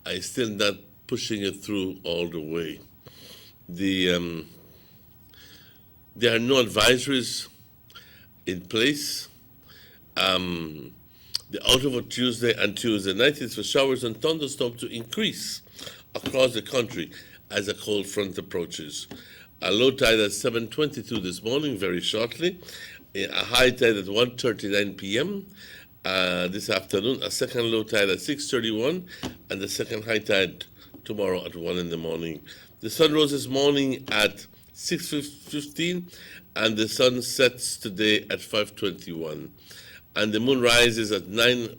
I still not pushing it through all the way. There are no advisories in place. The outlook for Tuesday and Tuesday night is for showers and thunderstorms to increase across the country as a cold front approaches. A low tide at 7:22 this morning, very shortly. A high tide at 1:39 p.m. This afternoon. A second low tide at 6:31, and the second high tide tomorrow at 1 in the morning. The sun rose this morning at 6:15, and the sun sets today at 5:21. And the moon rises at 9.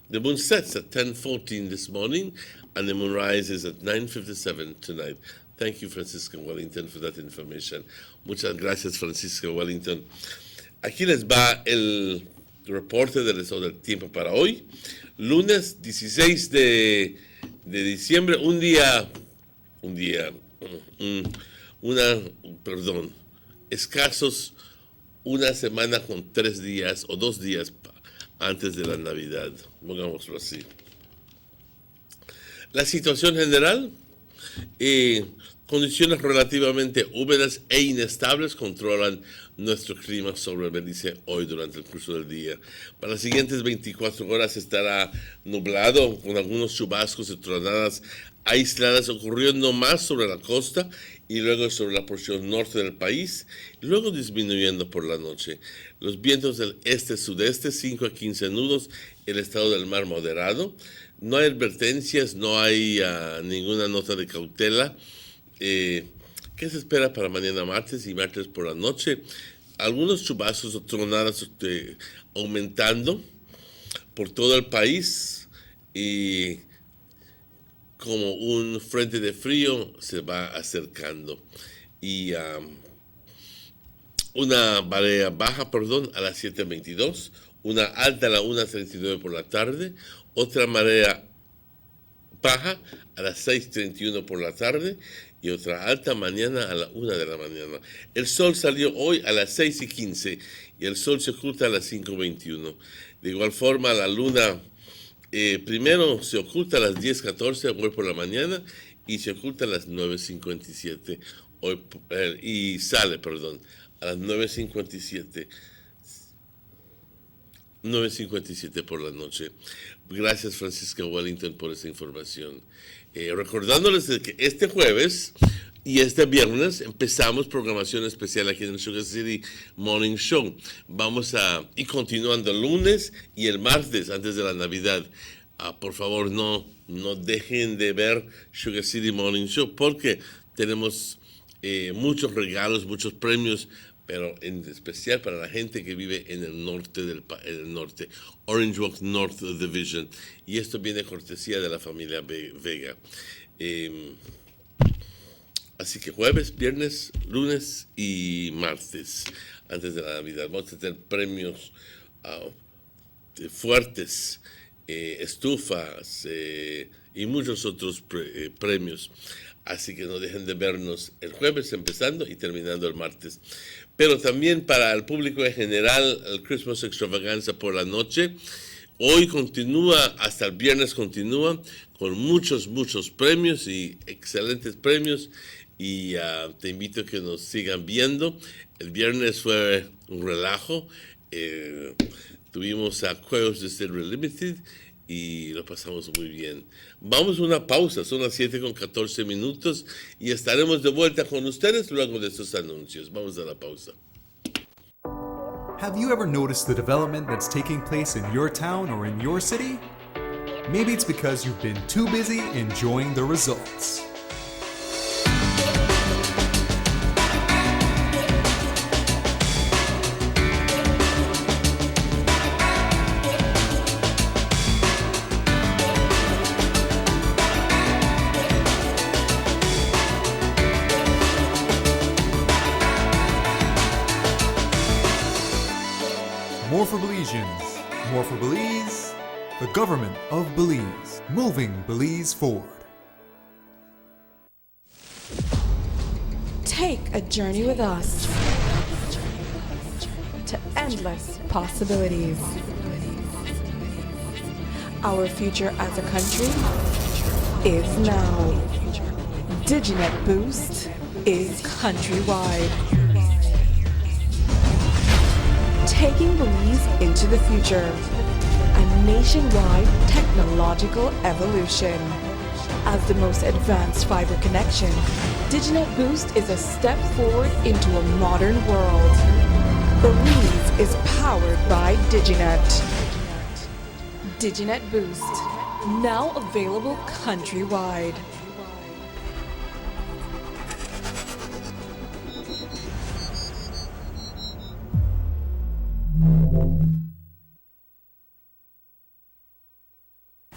The moon sets at 10:14 this morning, and the moon rises at 9:57 tonight. Thank you, Francisco Wellington, for that information. Muchas gracias, Francisco Wellington. Aquí les va el reporte del estado del tiempo para hoy, lunes 16 de diciembre, escasos una semana con 3 días o 2 días antes de la Navidad, pongámoslo así. La situación general, condiciones relativamente húmedas e inestables controlan nuestro clima sobre Belice hoy durante el curso del día. Para las siguientes 24 horas estará nublado con algunos chubascos y tronadas aisladas ocurriendo más sobre la costa y luego sobre la porción norte del país, y luego disminuyendo por la noche. Los vientos del este-sudeste, 5 a 15 nudos, el estado del mar moderado. No hay advertencias, no hay ninguna nota de cautela. ¿Qué se espera para mañana martes y martes por la noche? Algunos chubascos o tronadas aumentando por todo el país, y como un frente de frío se va acercando. Y una marea baja, a las 7:22, una alta a las 1:39 por la tarde, otra marea baja a las 6:31 por la tarde y otra alta mañana a la 1 de la mañana. El sol salió hoy a las 6:15 y el sol se oculta a las 5:21. De igual forma, la luna primero se oculta a las 10:14 hoy por la mañana y se oculta a las 9:57 hoy, y sale, a las 9:57 por la noche. Gracias, Francisco Wellington, por esa información. Recordándoles de que este jueves y este viernes empezamos programación especial aquí en el Sugar City Morning Show. Y continuando el lunes y el martes antes de la Navidad. Por favor, no dejen de ver Sugar City Morning Show, porque tenemos muchos regalos, muchos premios, pero en especial para la gente que vive en el norte Orange Walk North Division. Y esto viene cortesía de la familia Vega. Así que jueves, viernes, lunes y martes, antes de la Navidad, vamos a tener premios fuertes, estufas y muchos otros premios. Así que no dejen de vernos el jueves empezando y terminando el martes. Pero también para el público en general, el Christmas Extravaganza por la noche. Hoy continúa, hasta el viernes continúa, con muchos premios y excelentes premios. Y te invito a que nos sigan viendo. El viernes fue un relajo. Tuvimos juegos de Stereo Limited y lo pasamos muy bien. Vamos a una pausa, son las 7:14 y estaremos de vuelta con ustedes luego de estos anuncios. Vamos a la pausa. Have you ever noticed the development that's taking place in your town or in your city? Maybe it's because you've been too busy enjoying the results. More for Belizeans, more for Belize, the government of Belize, moving Belize forward. Take a journey with us to endless possibilities. Our future as a country is now. Diginet Boost is countrywide. Taking Belize into the future. A nationwide technological evolution. As the most advanced fiber connection, Diginet Boost is a step forward into a modern world. Belize is powered by Diginet. Diginet Boost, now available countrywide.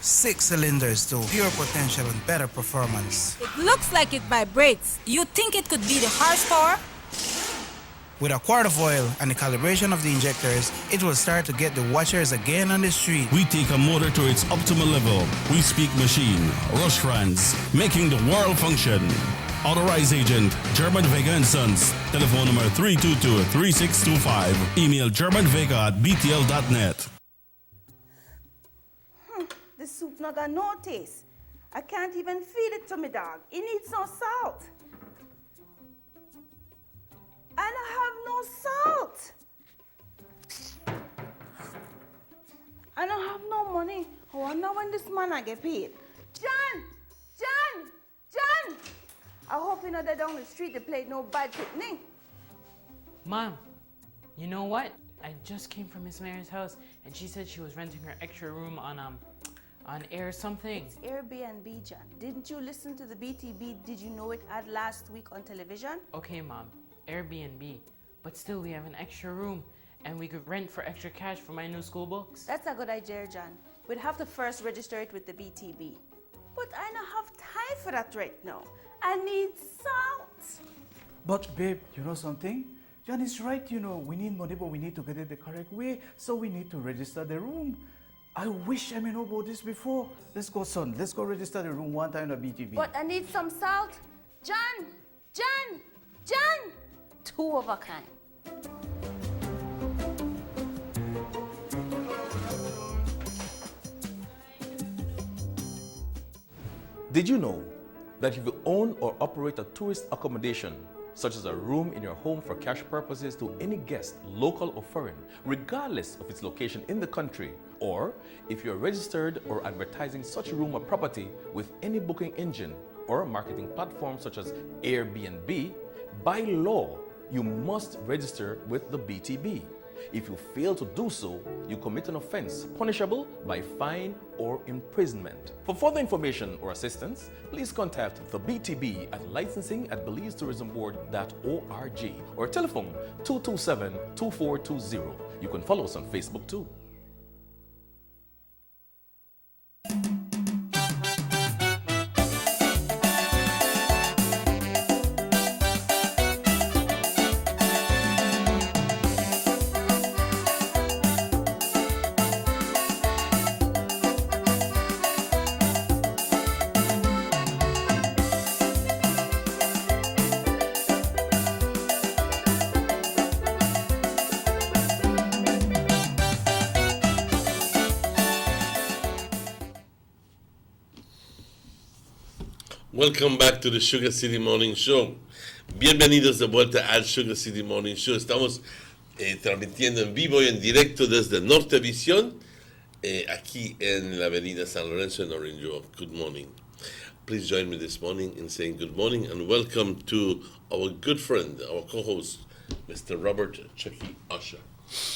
Six cylinders to pure potential and better performance. It looks like it vibrates. You think it could be the horsepower? With a quart of oil and the calibration of the injectors, it will start to get the watchers again on the street. We take a motor to its optimal level. We speak machine, rush runs, making the world function. Authorized agent, German Vega & Sons. Telephone number 322-3625. Email germanvega@btl.net. The soup not got no taste. I can't even feed it to my dog. It needs no salt. I don't have no salt. I don't have no money. I wonder when this man I get paid. John! I hope you know that down the street they played no bad picnic. Mom, you know what? I just came from Miss Mary's house and she said she was renting her extra room on air something. It's Airbnb, John. Didn't you listen to the BTB Did You Know It ad last week on television? Okay, Mom, Airbnb. But still, we have an extra room and we could rent for extra cash for my new school books. That's a good idea, John. We'd have to first register it with the BTB. But I don't have time for that right now. I need salt. But babe, you know something? John is right, we need money, but we need to get it the correct way, so we need to register the room. I wish I know about this before. Let's go, son. Let's go register the room one time at BTV. But I need some salt. John! Two of a kind. Did you know that if you own or operate a tourist accommodation, such as a room in your home for cash purposes to any guest, local or foreign, regardless of its location in the country, or if you're registered or advertising such room or property with any booking engine or marketing platform such as Airbnb, by law, you must register with the BTB. If you fail to do so, you commit an offense punishable by fine or imprisonment. For further information or assistance, please contact the BTB at licensing@BelizeTourismBoard.org or telephone 227-2420. You can follow us on Facebook too. Welcome back to the Sugar City Morning Show. Bienvenidos de vuelta al Sugar City Morning Show. Estamos transmitiendo en vivo y en directo desde Nortevisión, aquí en la avenida San Lorenzo en Orange Walk. Good morning. Please join me this morning in saying good morning and welcome to our good friend, our co-host, Mr. Robert Chucky Usher.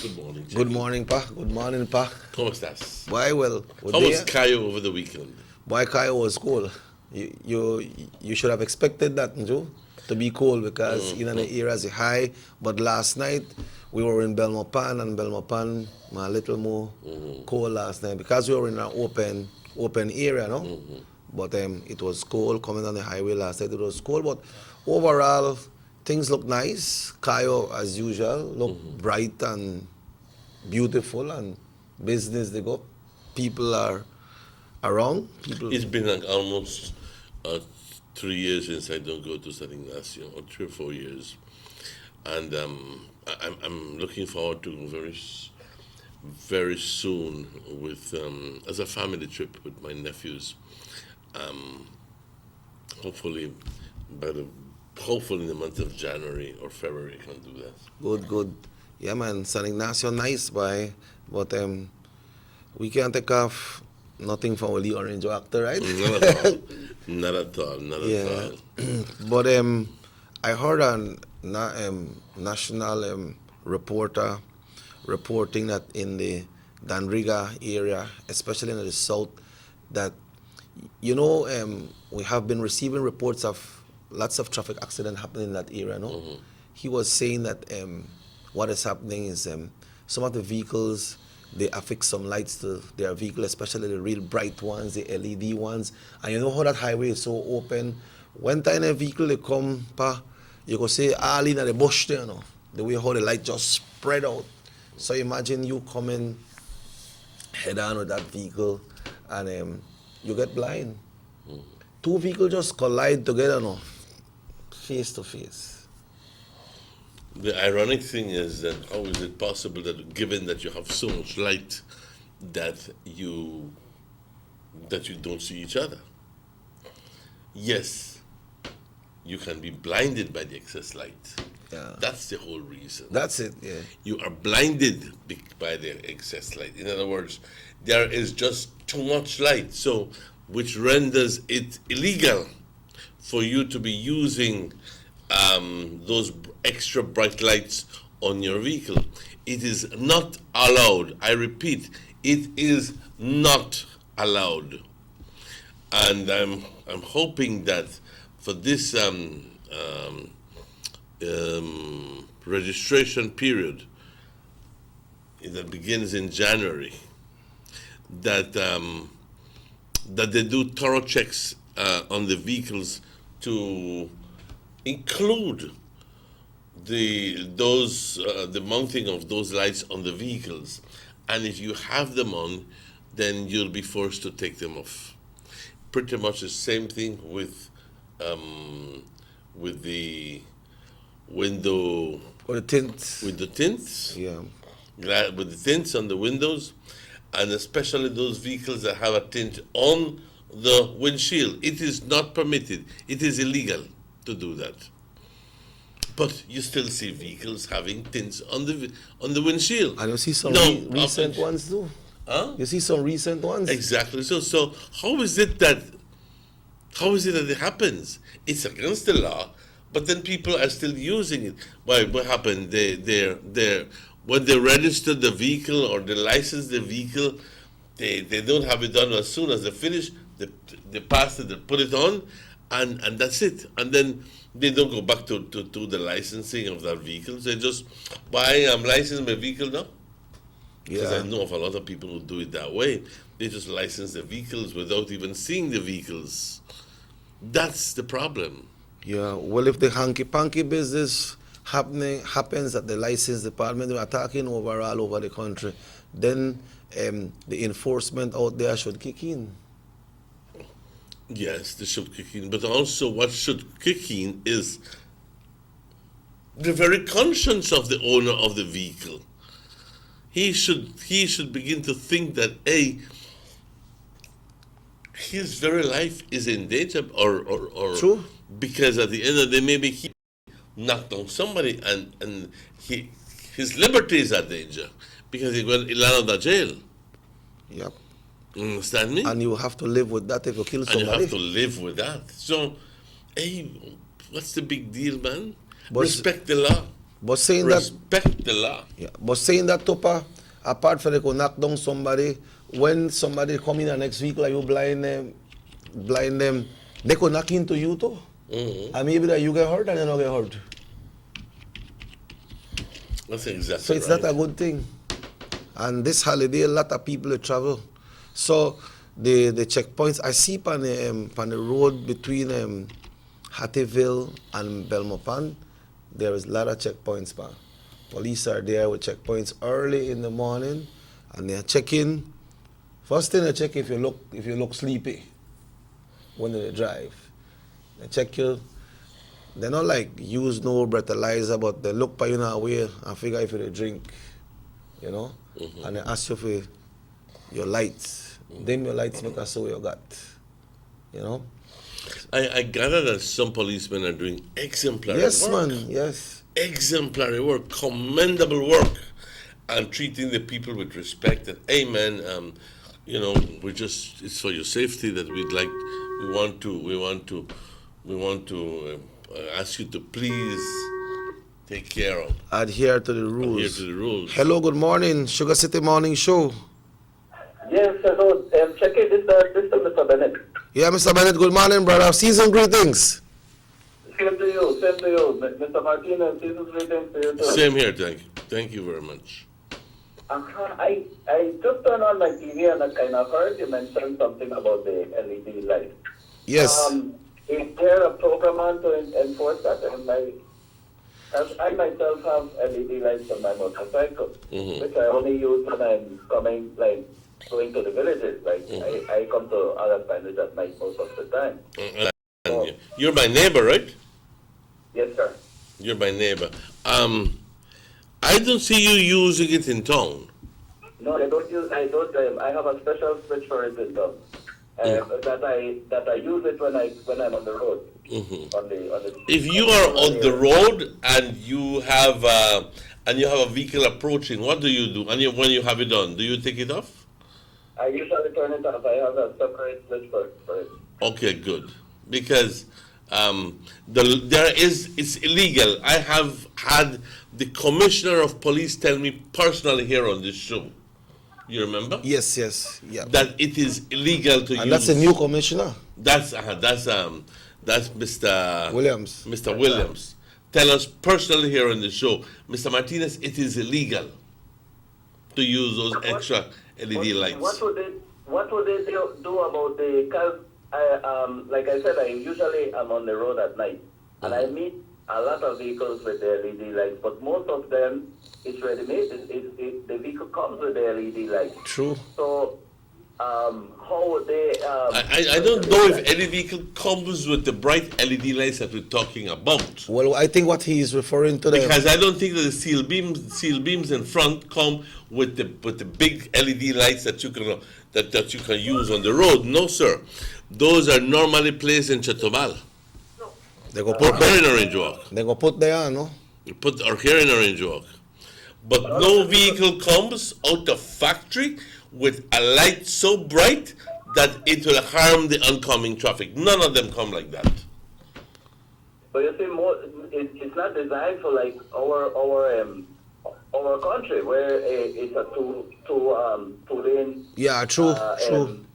Good morning, Chucky. Good morning, Pa. Good morning, Pa. ¿Cómo estás? Why, well. How was Cayo over the weekend? Why Cayo was cool. You should have expected that, Joe, to be cold because the area is high. But last night we were in Belmopan and Belmopan a little more cold last night because we were in an open area, no? But it was cold coming on the highway last night. It was cold, but overall things look nice. Cayo, as usual, look bright and beautiful, and business they go. People are around. It's been like almost 3 years since I don't go to San Ignacio, or 3 or 4 years, and I'm looking forward to very soon with as a family trip with my nephews, Hopefully, hopefully in the month of January or February, can do that. Good, good. Yeah, man, San Ignacio nice, boy. But we can't take off nothing from the orange actor, right? Not at all. Not at all. Not at all. But I heard a national reporter reporting that in the Danriga area, especially in the south, that we have been receiving reports of lots of traffic accidents happening in that area. No, he was saying that what is happening is some of the vehicles, they affix some lights to their vehicle, especially the real bright ones, the LED ones. And you know how that highway is so open. When time a vehicle they come, you go say all in the bush there, the way how the light just spread out. So imagine you coming head on with that vehicle and you get blind. Two vehicles just collide together, face to face. The ironic thing is that how is it possible that, given that you have so much light, that you don't see each other? Yes, you can be blinded by the excess light. Yeah. That's the whole reason. That's it, yeah. You are blinded by the excess light. In other words, there is just too much light, so which renders it illegal for you to be using those extra bright lights on your vehicle. It is not allowed. I repeat, it is not allowed. And I'm hoping that for this registration period that begins in January, that they do thorough checks on the vehicles to include the mounting of those lights on the vehicles, and if you have them on, then you'll be forced to take them off. Pretty much the same thing with the window. Or the tints. With the tints. Yeah. With the tints on the windows, and especially those vehicles that have a tint on the windshield. It is not permitted. It is illegal to do that. But you still see vehicles having tints on the windshield. And you see some recent ones too. Huh? You see some recent ones. Exactly. So how is it that it happens? It's against the law, but then people are still using it. Why? What happened? They when they register the vehicle or they license the vehicle, they don't have it done as soon as they finish. They pass it, they put it on, and that's it. And then they don't go back to the licensing of that vehicle. They just, I'm licensing my vehicle now. Because I know of a lot of people who do it that way. They just license the vehicles without even seeing the vehicles. That's the problem. Yeah, well, if the hanky-panky business happens at the license department, we are talking overall over the country, then the enforcement out there should kick in. Yes, they should kick in. But also what should kick in is the very conscience of the owner of the vehicle. He should begin to think that his very life is in danger, or True. Because at the end of the day, maybe he knocked down somebody, and his liberty is at danger because he went out of the jail. Yep. You understand me? And you have to live with that if you kill somebody. And you have to live with that. So, what's the big deal, man? Respect the law. But saying Respect the law. Yeah. But saying that, Topa, apart from they could knock down somebody, when somebody come in the next vehicle and you blind them, they could knock into you too. Mm-hmm. And maybe that you get hurt and they don't get hurt. That's exactly So it's right. not a good thing. And this holiday, a lot of people travel. So the checkpoints, I see on the road between Hattieville and Belmopan, there is a lot of checkpoints, man. Police are there with checkpoints early in the morning, and they're checking. First thing they check if you look sleepy when they drive. They check you. They not like use no breathalyzer, but they look by you in a way and figure if you drink, Mm-hmm. And they ask you for your lights. Dim your lights, make us so you got. you know. I gather that some policemen are doing exemplary Yes, work. man, yes. Exemplary work, commendable work, and treating the people with respect. And hey, man, you know, it's for your safety that we want to ask you to please take care of. Adhere to the rules. Adhere to the rules. Hello, good morning, Sugar City Morning Show. Yes, hello. Check it. This is Mr. Bennett. Yeah, Mr. Bennett, good morning, brother. Season greetings. Same to you. Mr. Martinez, season greetings to you too. Same here, thank you very much. I just turned on my TV and I kind of heard you mention something about the LED light. Yes. Is there a program on to enforce that? I myself have LED lights on my motorcycle, which I only use when I'm going to the villages. I come to other villages at night most of the time. You're my neighbor, right? Yes, sir. You're my neighbor. I don't see you using it in town. No, I don't. I have a special switch for it in town. That I use it when I'm on the road. On the If you are on the road and you have a vehicle approaching, what do you do? And when you have it on, do you take it off? I usually turn it off. I have a separate switch for it. Okay, good. Because it's illegal. I have had the commissioner of police tell me personally here on this show. You remember? Yes, yeah. That it is illegal to use. And that's a new commissioner. That's Mr. Williams. Mr. Williams. Tell us personally here on the show, Mr. Martinez, it is illegal to use those extra LED lights. What would they do about the? Because like I said, I usually am on the road at night, and I meet a lot of vehicles with the LED lights, but most of them it's ready-made. The vehicle comes with the LED light. True. So, how would they? I don't know if any vehicle comes with the bright LED lights that we're talking about. Well, I think what he is referring to because I don't think that the steel beams in front come with the big LED lights that you can use on the road. No, sir. Those are normally placed in Chatomal. They go put here in Orange Walk. They go put there, no? Or here in Orange Walk. But no vehicle comes out of factory with a light so bright that it will harm the oncoming traffic. None of them come like that. But you see, it's not designed for like our country where it's a two lane. Yeah, true.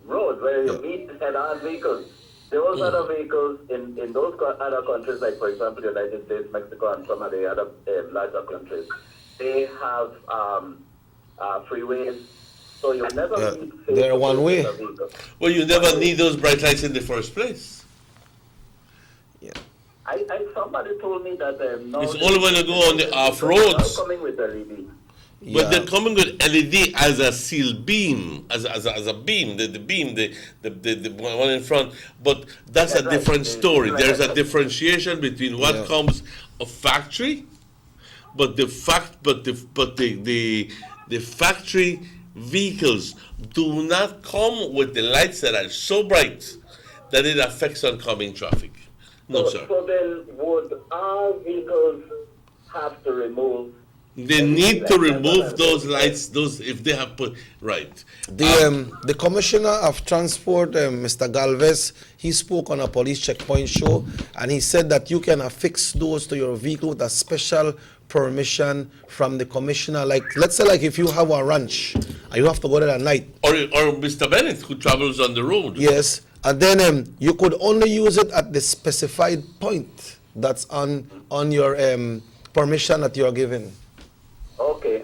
Road where you meet head-on vehicles. Those other vehicles in those other countries, like for example the United States, Mexico, and some of the other larger countries, they have freeways, so you never meet. They're one way. Well, you never need those bright lights in the first place. Yeah. Somebody told me that no, it's only when you go on the off roads. Coming with LED. But they're coming with LED as a sealed beam, as a beam, the one in front. But that's a different story. There's a differentiation between what comes of factory, but the factory vehicles do not come with the lights that are so bright that it affects oncoming traffic. No, sir. So then, would our vehicles have to remove? They need to remove those lights. Those if they have put right. The commissioner of transport, Mr. Galvez, he spoke on a police checkpoint show, and he said that you can affix those to your vehicle with a special permission from the commissioner. Like, let's say, like if you have a ranch and you have to go there at night, or Mr. Bennett who travels on the road. Yes, and then you could only use it at the specified point that's on your permission that you are given. Okay.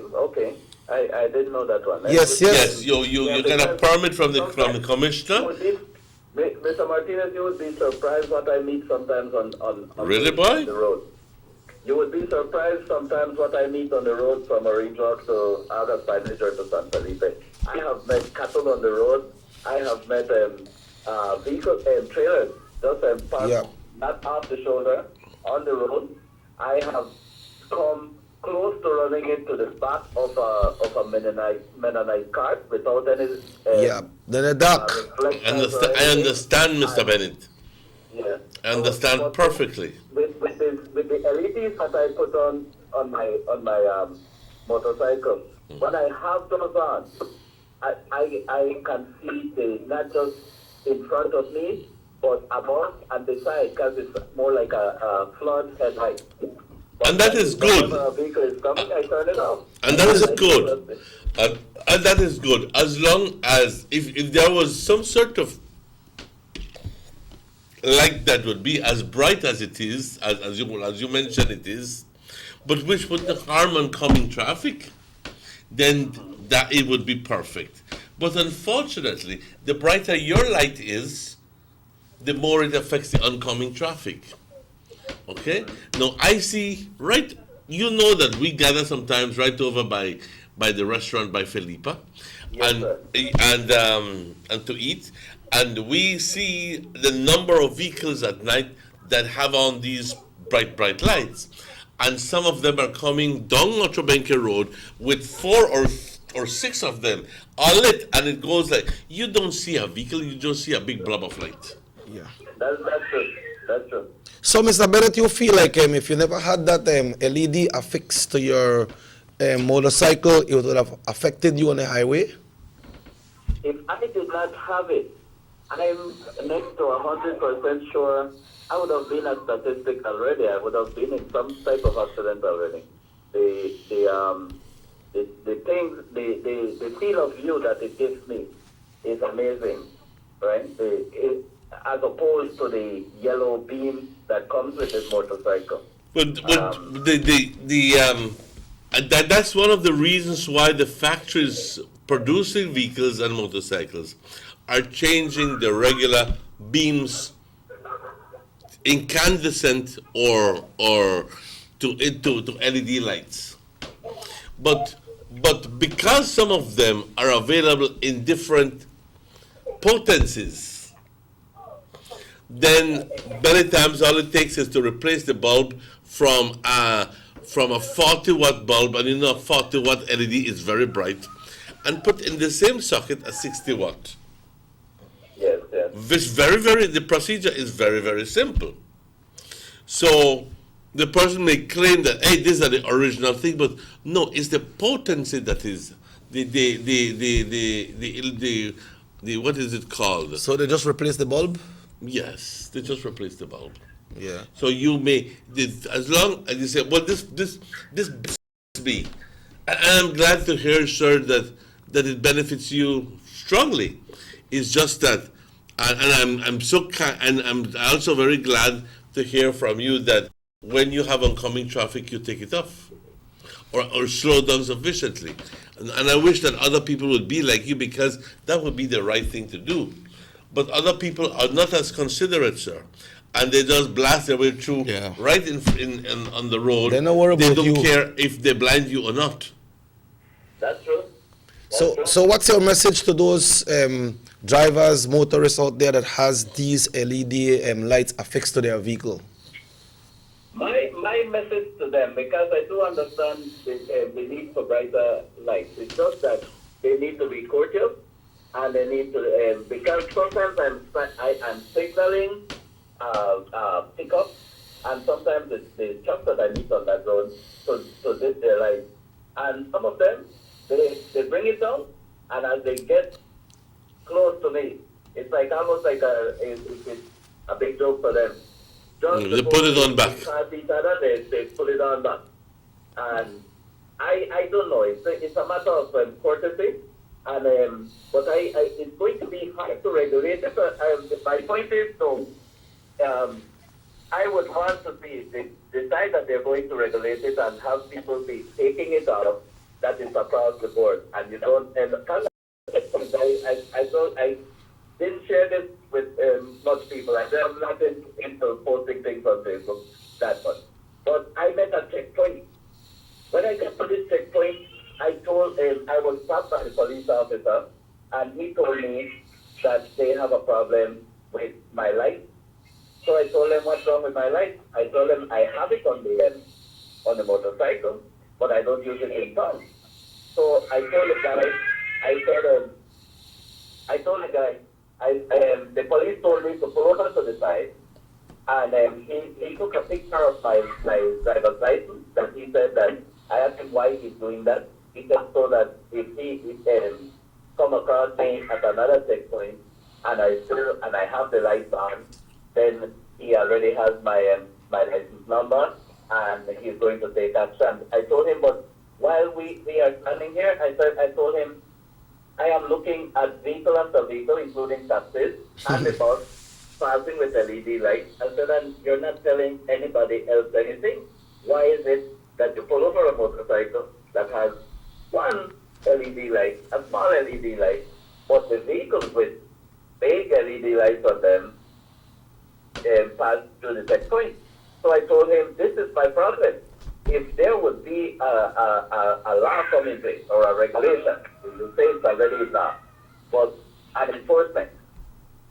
I didn't know that one. Yes. You get a permit from the commissioner. Mr. Martinez, you would be surprised what I meet sometimes on really, boy? The road. You would be surprised sometimes what I meet on the road from Orange Walk to other Spanish or to San Felipe. I have met cattle on the road. I have met vehicles and trailers just parked not off the shoulder on the road. I have come close to running into the back of a Mennonite cart without any. Yeah, then a duck. I understand, Mr. Bennett. Yeah. I understand perfectly. With the LEDs that I put on my motorcycle, when I have those on, I can see not just in front of me, but above and beside, because it's more like a flood headlight. And that is good. When a vehicle is coming, I turn it off. And that is good. And that is good. As long as, if there was some sort of light that would be as bright as it is, as you mentioned it is, but which wouldn't harm oncoming traffic, then that it would be perfect. But unfortunately, the brighter your light is, the more it affects the oncoming traffic. Okay? Now I see, right, you know that we gather sometimes right over by the restaurant by Felipa, Yes, and to eat, and we see the number of vehicles at night that have on these bright lights, and some of them are coming down Otrobenke Road with 4 or 6 of them all lit, and it goes like, you don't see a vehicle, you just see a big blob of light. Yeah. That's true. That's true. So, Mr. Bennett, you feel like if you never had that LED affixed to your motorcycle, it would have affected you on the highway? If I did not have it, I'm next to 100% sure I would have been a statistic already. I would have been in some type of accident already. The field of view that it gives me is amazing, right? As opposed to the yellow beam that comes with this motorcycle. But that's one of the reasons why the factories producing vehicles and motorcycles are changing the regular beams incandescent or to LED lights. But because some of them are available in different potencies, then many times all it takes is to replace the bulb from a 40-watt bulb, and you know a 40-watt LED is very bright, and put in the same socket a 60-watt. Yes. Which the procedure is very, very simple. So the person may claim that, hey, these are the original thing, but no, it's the potency that is the what is it called? So they just replace the bulb? Yes, they just replace the bulb. Yeah. So you may, as long as you say, well, this me, and I'm glad to hear, sir, that it benefits you strongly. It's just that, and I'm also very glad to hear from you that when you have oncoming traffic, you take it off, or slow down sufficiently. And I wish that other people would be like you, because that would be the right thing to do. But other people are not as considerate, sir, and they just blast their way through right in on the road. They don't worry about They you. don't care if they blind you or not. That's true. So what's your message to those drivers, motorists out there that has these LED lights affixed to their vehicle? My message to them, because I do understand the need for brighter lights, it's just that they need to be courteous, and they need to, because sometimes I'm signaling pickup, and sometimes it's the trucks that I meet on that road to dip their lights. And some of them, they bring it down, and as they get close to me, it's like almost like it's a big joke for them. They put it on back. Each other, they put it on back. And I don't know, it's a matter of courtesy. And but it's going to be hard to regulate it. My point is, though, I would want to see the time that they're going to regulate it and have people be taking it off. That is across the board, and you don't. And I didn't share this with much people. I'm not into posting things on Facebook that much. But I met a checkpoint. When I got to this checkpoint, I told him I was stopped by the police officer, and he told me that they have a problem with my light. So I told him, what's wrong with my light? I told him I have it on the motorcycle, but I don't use it in town. So I told the guy, the police told me to pull over to the side, and he took a picture of my driver's license, that he said that I asked him why he's doing that. He said so that if he come across me at another checkpoint and I have the lights on, then he already has my license number and he's going to take action. I told him, but while we are standing here, I told him, I am looking at vehicle after vehicle, including taxis and the bus, passing with LED lights. I said, and you're not telling anybody else anything. Why is it that you pull over a motorcycle that has one LED light, a small LED light, but the vehicles with big LED lights on them pass through the checkpoint? So I told him, this is my problem. If there would be a law coming in place or a regulation, you say it's already law, but an enforcement,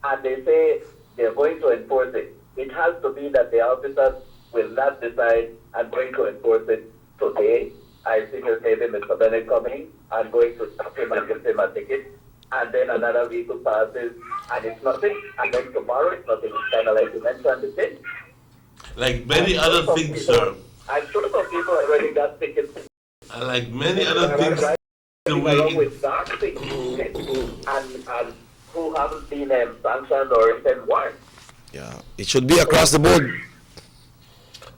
and they say they're going to enforce it, it has to be that the officers will not decide, I'm going to enforce it today. I see maybe Mr. Bennett coming, I'm going to stop him and give him a ticket, and then another vehicle passes and it's nothing, and then tomorrow it's nothing. It's kind of like you mentioned the thing. Like many other things, sir. I'm sure some people already got tickets. Like many other things, along with dark things, and who haven't been sanctioned or even warned. Yeah, it should be across the board.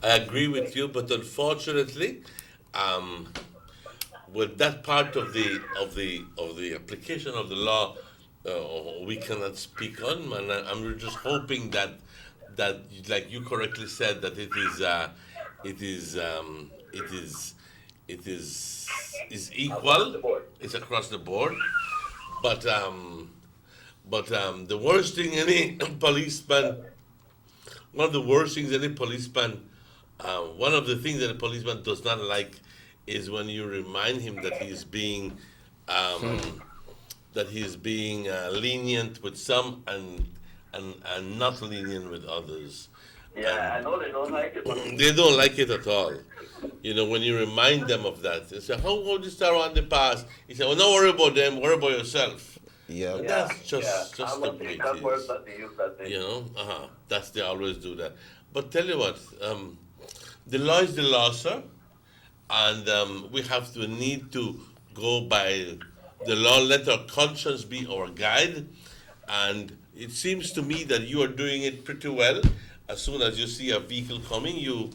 I agree with you, but unfortunately, with that part of the application of the law, we cannot speak on. And I'm just hoping that like you correctly said, that it is equal. It's across the board. But the worst thing any policeman, one of the worst things any policeman, one of the things that a policeman does not like is when you remind him that he's being lenient with some and not lenient with others. Yeah, I know they don't like it. They don't like it at all. You know, when you remind them of that, they say, "How old is that on the past?" He said, "Well, don't worry about them. Worry about yourself." Yeah, That's just the way it is. You know, they always do that. But tell you what, the law is the law, sir, and we need to go by the law. Let our conscience be our guide, and it seems to me that you are doing it pretty well. As soon as you see a vehicle coming, you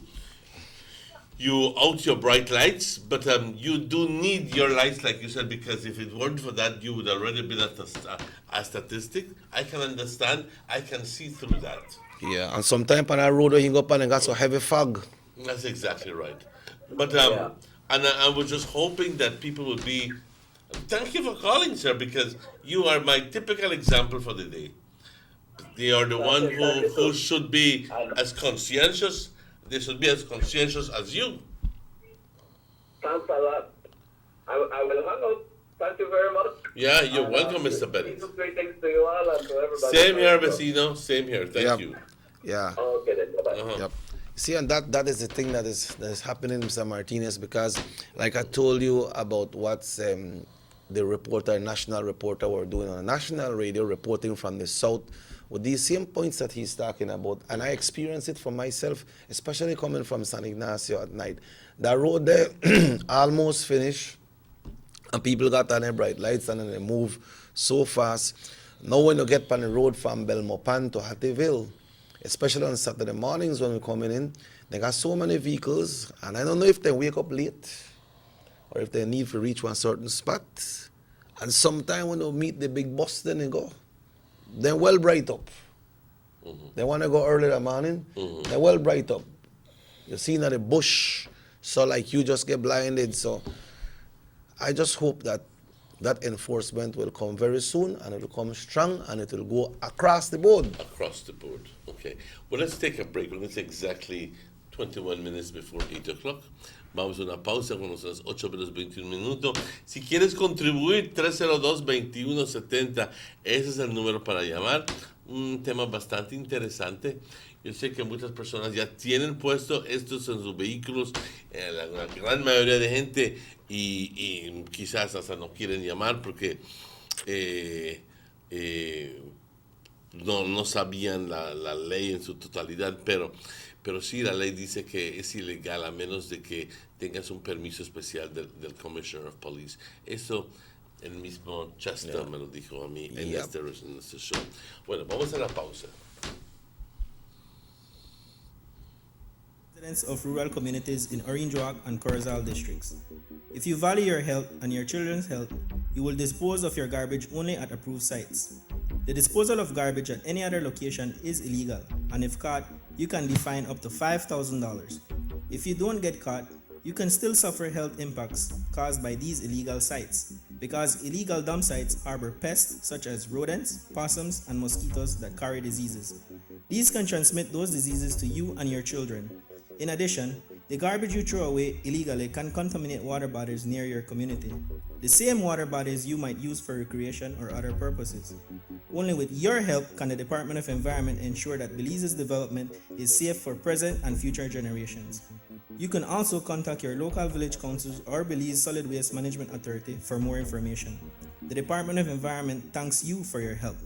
out your bright lights, but you do need your lights, like you said, because if it weren't for that, you would already been at a statistic. I can understand. I can see through that. Yeah, and sometimes on a road where you go up and got so heavy fog. That's exactly right. But and I was just hoping that people would be. Thank you for calling, sir, because you are my typical example for the day. They are the one who should be as conscientious. They should be as conscientious as you. Thanks a lot. I will hang up. Thank you very much. Yeah, you're welcome, Mr. Bennett. Greetings to you all and to everybody. Same here, Vecino. Same here. Thank you. Yeah. Okay then. Bye-bye. Yep. See, and that is the thing that is happening, Mr. Martinez, because like I told you about what's the national reporter were doing on a national radio, reporting from the south with these same points that he's talking about. And I experienced it for myself, especially coming from San Ignacio at night. That road there almost finished, and people got on their bright lights and then they move so fast. Now when you get on the road from Belmopan to Hattieville, especially on Saturday mornings when we're coming in, they got so many vehicles, and I don't know if they wake up late or if they need to reach one certain spot. And sometime when they meet the big bus, then they go. They're well bright up. Mm-hmm. They want to go early in the morning, they're well bright up. You see in the bush, so like you just get blinded. So I just hope that enforcement will come very soon, and it will come strong, and it will go across the board. Across the board, okay. Well, let's take a break. We're going to take exactly 21 minutes before 8 o'clock. Vamos a una pausa con las 8:21. Si quieres contribuir, 302-2170, ese es el número para llamar. un tema bastante interesante. Yo sé que muchas personas ya tienen puesto estos en sus vehículos, la gran mayoría de gente, y quizás hasta no quieren llamar porque no sabían la ley en su totalidad, pero sí la ley dice que es ilegal a menos de que tengas un permiso especial del Commissioner of Police. Eso el mismo Chester me lo dijo a mí en este show. Bueno, vamos a la pausa. Residents of rural communities in Orange Walk and Corozal districts. If you value your health and your children's health, you will dispose of your garbage only at approved sites. The disposal of garbage at any other location is illegal, and if caught, you can be fined up to $5,000. If you don't get caught, you can still suffer health impacts caused by these illegal sites, because illegal dump sites harbor pests such as rodents, possums, and mosquitoes that carry diseases. These can transmit those diseases to you and your children. In addition, the garbage you throw away illegally can contaminate water bodies near your community, the same water bodies you might use for recreation or other purposes. Only with your help can the Department of Environment ensure that Belize's development is safe for present and future generations. You can also contact your local village councils or Belize Solid Waste Management Authority for more information. The Department of Environment thanks you for your help.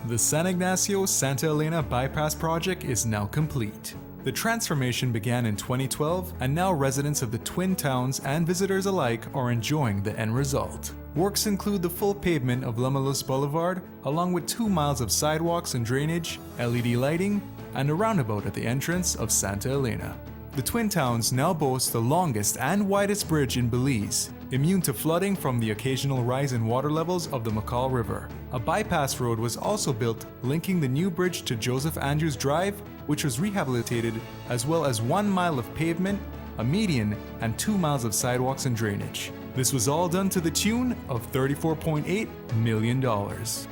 The San Ignacio-Santa Elena Bypass project is now complete. The transformation began in 2012, and now residents of the Twin Towns and visitors alike are enjoying the end result. Works include the full pavement of Lamalus Boulevard, along with 2 miles of sidewalks and drainage, LED lighting, and a roundabout at the entrance of Santa Elena. The Twin Towns now boast the longest and widest bridge in Belize, immune to flooding from the occasional rise in water levels of the McCall River. A bypass road was also built linking the new bridge to Joseph Andrews Drive, which was rehabilitated, as well as 1 mile of pavement, a median, and 2 miles of sidewalks and drainage. This was all done to the tune of $34.8 million.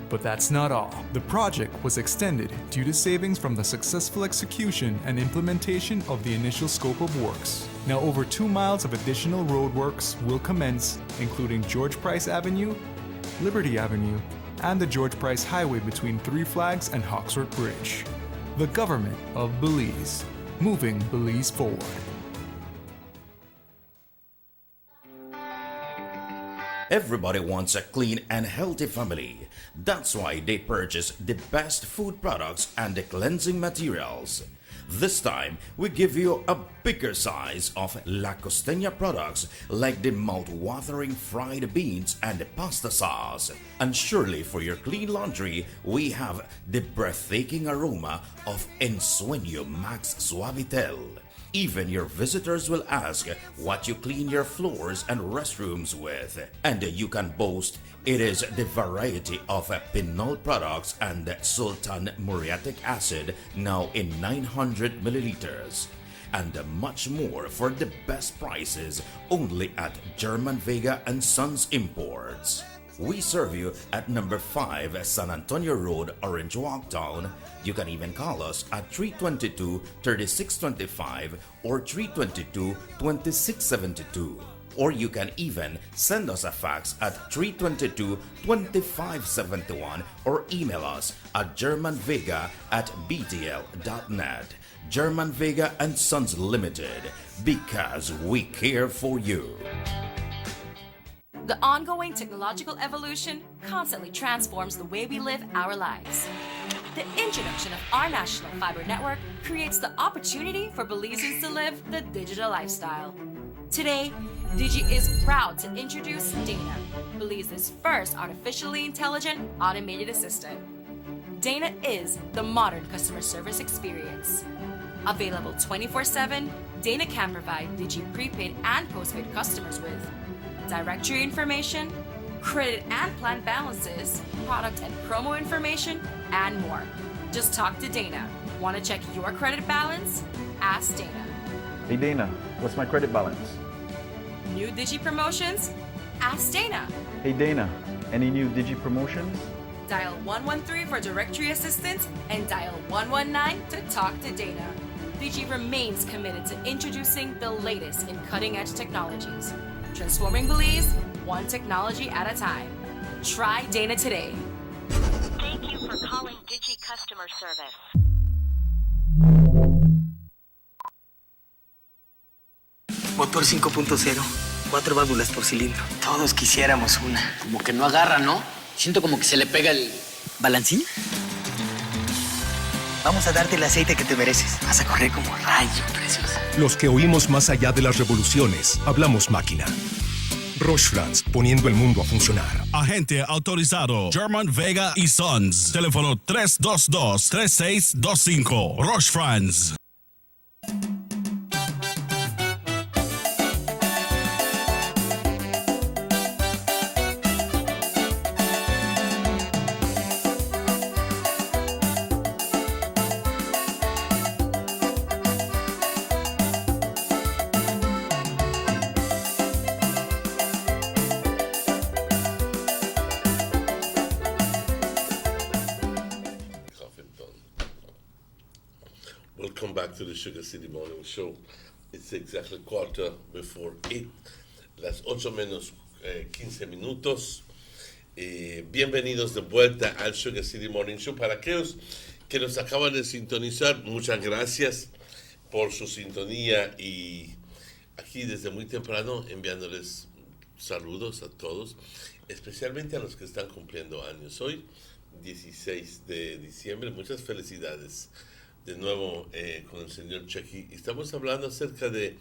But that's not all. The project was extended due to savings from the successful execution and implementation of the initial scope of works. Now over 2 miles of additional roadworks will commence, including George Price Avenue, Liberty Avenue, and the George Price Highway between Three Flags and Hawksworth Bridge. The government of Belize, moving Belize forward. Everybody wants a clean and healthy family. That's why they purchase the best food products and the cleansing materials. This time, we give you a bigger size of La Costeña products like the mouth-watering fried beans and the pasta sauce. And surely for your clean laundry, we have the breathtaking aroma of Ensueño Max Suavitel. Even your visitors will ask what you clean your floors and restrooms with. And you can boast it is the variety of Pinol products and Sultan muriatic acid now in 900 milliliters. And much more for the best prices only at German Vega and Sons Imports. We serve you at number 5 San Antonio Road, Orange Walk Town. You can even call us at 322-3625 or 322-2672. Or you can even send us a fax at 322-2571 or email us at germanvega@btl.net. German Vega and Sons Limited, because we care for you. The ongoing technological evolution constantly transforms the way we live our lives. The introduction of our national fiber network creates the opportunity for Belizeans to live the digital lifestyle. Today, Digi is proud to introduce Dana, Belize's first artificially intelligent automated assistant. Dana is the modern customer service experience. Available 24/7, Dana can provide Digi prepaid and postpaid customers with directory information, credit and plan balances, product and promo information, and more. Just talk to Dana. Want to check your credit balance? Ask Dana. Hey Dana, what's my credit balance? New Digi promotions? Ask Dana. Hey Dana, any new Digi promotions? Dial 113 for directory assistance and dial 119 to talk to Dana. Digi remains committed to introducing the latest in cutting-edge technologies, transforming Belize one technology at a time. Try Dana today. Thank you for calling Digi Customer Service. Motor 5.0, 4 válvulas por cilindro. Todos quisiéramos una. Como que no agarra, ¿no? Siento como que se le pega el... ¿Balancín? Vamos a darte el aceite que te mereces. Vas a correr como rayo, preciosa. Los que oímos más allá de las revoluciones, hablamos máquina. Roche France, poniendo el mundo a funcionar. Agente autorizado German Vega y Sons. Teléfono 322-3625. Roche France. Welcome back to the Sugar City Morning Show. It's exactly 8:15, las 8 menos 15 minutos. Bienvenidos de vuelta al Sugar City Morning Show. Para aquellos que nos acaban de sintonizar, muchas gracias por su sintonía y aquí desde muy temprano enviándoles saludos a todos, especialmente a los que están cumpliendo años. Hoy, 16 de diciembre, muchas felicidades de nuevo con el señor Chequi. Estamos hablando acerca de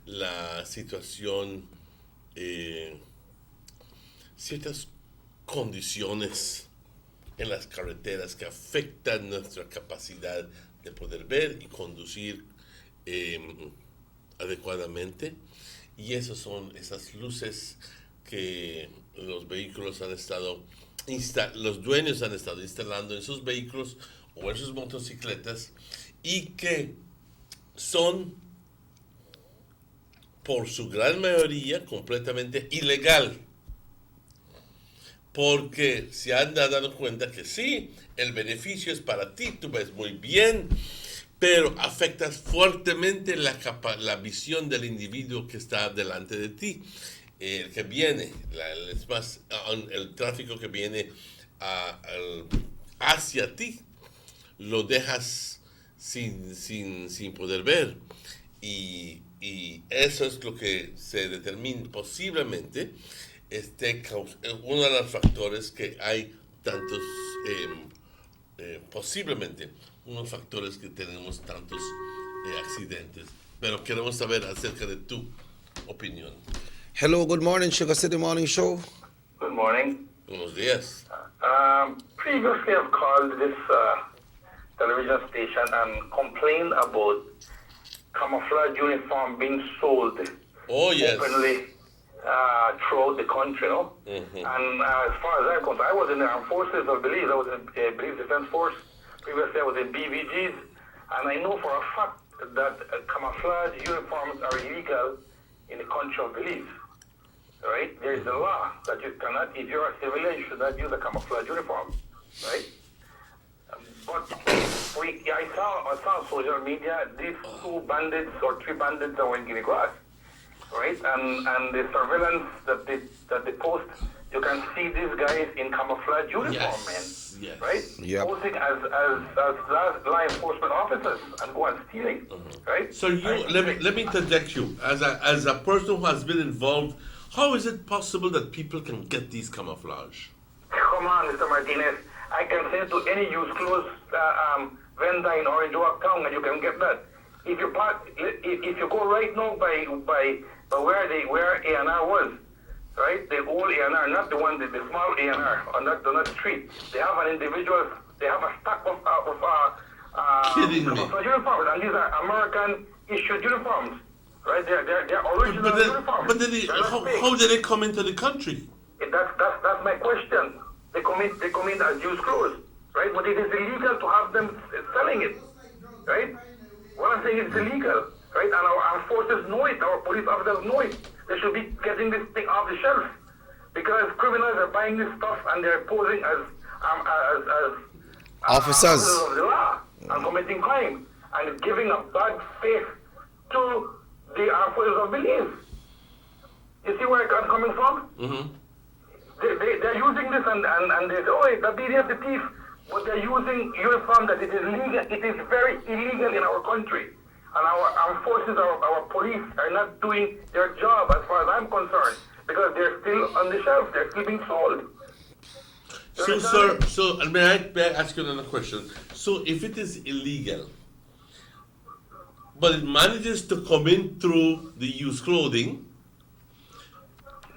la situación, ciertas condiciones en las carreteras que afectan nuestra capacidad de poder ver y conducir adecuadamente. Y esas son esas luces que los vehículos han estado, los dueños han estado instalando en sus vehículos o en sus motocicletas y que son por su gran mayoría completamente ilegal, porque se han dado cuenta que sí, el beneficio es para ti, tú ves muy bien, pero afectas fuertemente la visión del individuo que está delante de ti, el que viene, el tráfico que viene hacia ti, lo dejas sin poder ver. Y eso es lo que se determina posiblemente uno de los factores que hay tantos, posiblemente unos factores que tenemos tantos accidentes. Pero queremos saber acerca de tu opinión. Hello, good morning, Sugar City Morning Show. Good morning. Buenos días. Previously, I've called this television station and complained about camouflage uniform being sold openly throughout the country, no? Mm-hmm. And as far as I'm concerned, I was in the armed forces of Belize. I was in Belize Defense Force. Previously, I was in BVGs. And I know for a fact that camouflage uniforms are illegal in the country of Belize. Right? There is a law that you cannot, if you're a civilian, you should not use a camouflage uniform. Right? But I saw on social media these 2 bandits or 3 bandits that were in Guinea Grass, right? And the surveillance that they post, you can see these guys in camouflage uniform, yes. Right? Yep. Posing as law enforcement officers and go and stealing, right? So let me interject you as a person who has been involved. How is it possible that people can get these camouflage? Come on, Mr. Martinez. I can send to any used clothes vendor in Orange Walk Town, and you can get that. If you go right now by where A&R was, right? The old A&R, not the one, the small A&R on that street. They have an individual. They have a stack of uniforms, and these are American issued uniforms, right? They're original uniforms. But then how did they come into the country? That's my question. They come in as used clothes, right? But it is illegal to have them selling it, right? What I'm saying is illegal, right? And our forces know it, our police officers know it. They should be getting this thing off the shelf because criminals are buying this stuff and they're posing as officers of the law and committing crime and giving a bad face to the armed forces of Belize. You see where I'm coming from? Mm-hmm. They're using this and they say, oh, the BDF, the thief. But they're using uniform that it is legal. It is very illegal in our country. And our armed forces, our police are not doing their job as far as I'm concerned. Because they're still on the shelf. They're still being sold. So, sir, may I ask you another question? So, if it is illegal, but it manages to come in through the used clothing,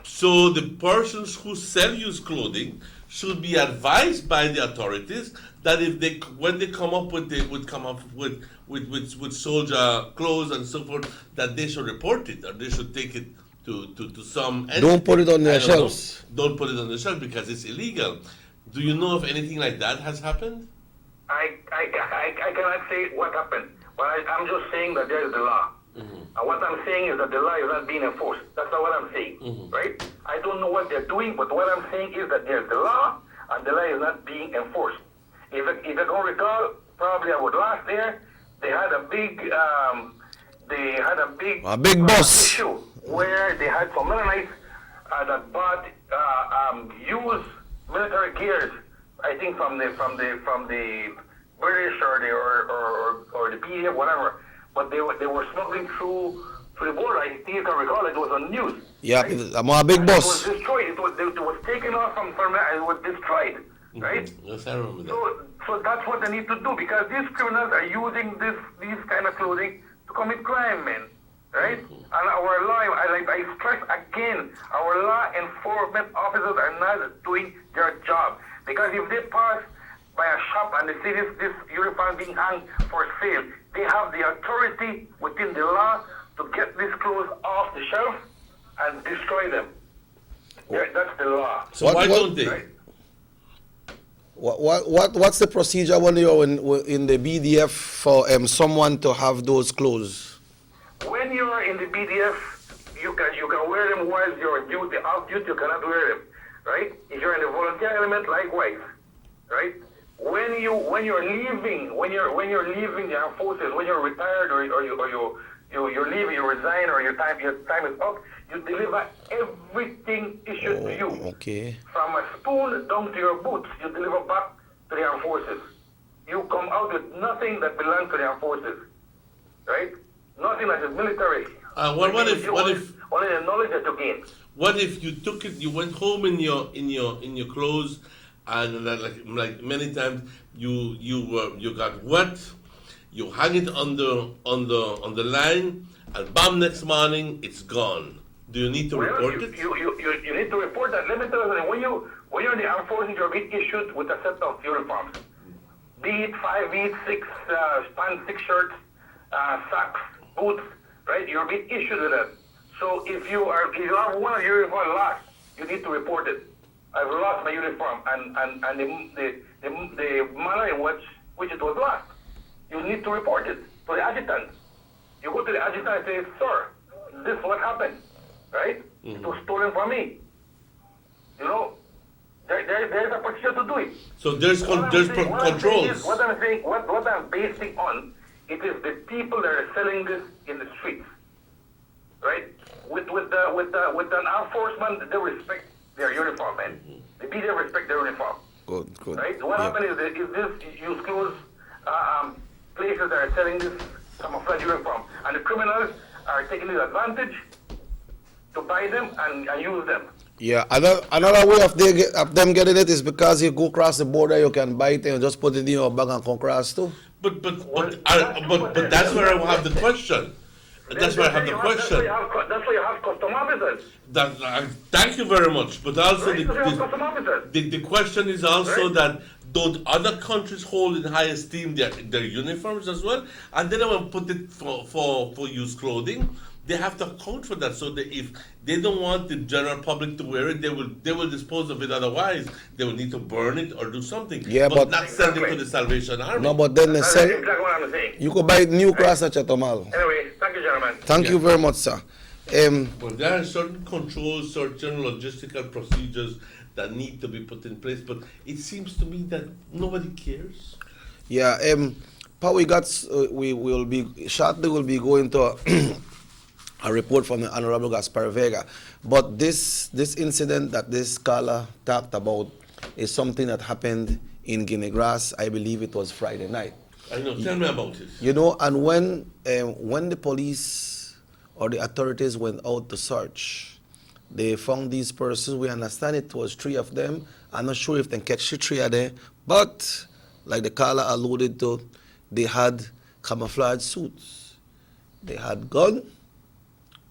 so the persons who sell used clothing should be advised by the authorities that if they, when they come up with soldier clothes and so forth, that they should report it or they should take it to some entity. Don't put it on their shelves. Don't put it on the shelf because it's illegal. Do you know if anything like that has happened? I cannot say what happened, but I'm just saying that there is the law. And what I'm saying is that the law is not being enforced. That's not what I'm saying, right? I don't know what they're doing, but what I'm saying is that there's the law, and the law is not being enforced. If I can recall, probably about last year, they had a big issue where they had some Mennonites that bought used military gears, I think from the British or the PDF, whatever. But they were smuggling through the border. I think you can recall it was on news. Yeah, right? I'm a big boss. It was destroyed. It was taken off from it was destroyed. Right? Yes, I remember that. So that's what they need to do because these criminals are using these kind of clothing to commit crime, man. Right? And our law, I stress again, our law enforcement officers are not doing their job. Because if they pass by a shop and they see this uniform being hung for sale, they have the authority within the law to get these clothes off the shelf and destroy them. That's the law. So why don't they? Right? What's the procedure when you're in the BDF for someone to have those clothes? When you're in the BDF, you can wear them while you're on duty. Off duty, you cannot wear them, right? If you're in the volunteer element, likewise, right? When you're leaving the armed forces, when you're retired or you're leaving, you resign or your time is up, you deliver everything issued to you. Okay. From a spoon down to your boots, you deliver back to the armed forces. You come out with nothing that belongs to the armed forces, right? Nothing that is military. What if only the knowledge that you gain? What if you took it? You went home in your clothes, and like many times you got wet. You hang it on the line, and bam! Next morning it's gone. Do you need to report it? You need to report that. Let me tell you, when you're in the armed forces, you're being issued with a set of uniforms. Be it 5 feet, 6 pants, 6 shirts, socks, boots, right? You're being issued with that. So if you have one of your uniform lost, you need to report it. I've lost my uniform, and the manner in which it was lost. You need to report it to the adjutant. You go to the adjutant and say, sir, this is what happened, right? It was stolen from me. You know, there's a procedure to do it. So there's controls. What I'm saying, what I'm basing on, it is the people that are selling this in the streets, right? With an armed forceman, they respect their uniform, man. The BDF respect their uniform. Good. Right? What happened is this use clothes places that are selling this camouflage uniform, and the criminals are taking this advantage to buy them and use them. Yeah, another way of them getting it is because you go across the border, you can buy it and just put it in your bag and come across too. But that's where I have the question. That's where I have the question. That's why you have custom officers. Thank you very much. But also right, the question is also right. That don't other countries hold in high esteem their uniforms as well? And then when put it for used clothing, they have to account for that. So that if they don't want the general public to wear it, they will dispose of it. Otherwise, they will need to burn it or do something. Yeah, but not send it to the Salvation Army. No, but then they sell. That's exactly what I'm saying. You could buy it new cross at Chatomal. Anyway, thank you, gentlemen. Thank you very much, sir. But there are certain controls, certain logistical procedures that need to be put in place. But it seems to me that nobody cares. Yeah. We will be shortly. We'll be going to a report from the Honorable Gaspar Vega. But this incident that this caller talked about is something that happened in Guinea Grass. I believe it was Friday night. I know. Tell me about it. You know, and when the police or the authorities went out to search, they found these persons. We understand it was 3 of them. I'm not sure if they catch the 3 of them, but like the caller alluded to, they had camouflage suits. They had gun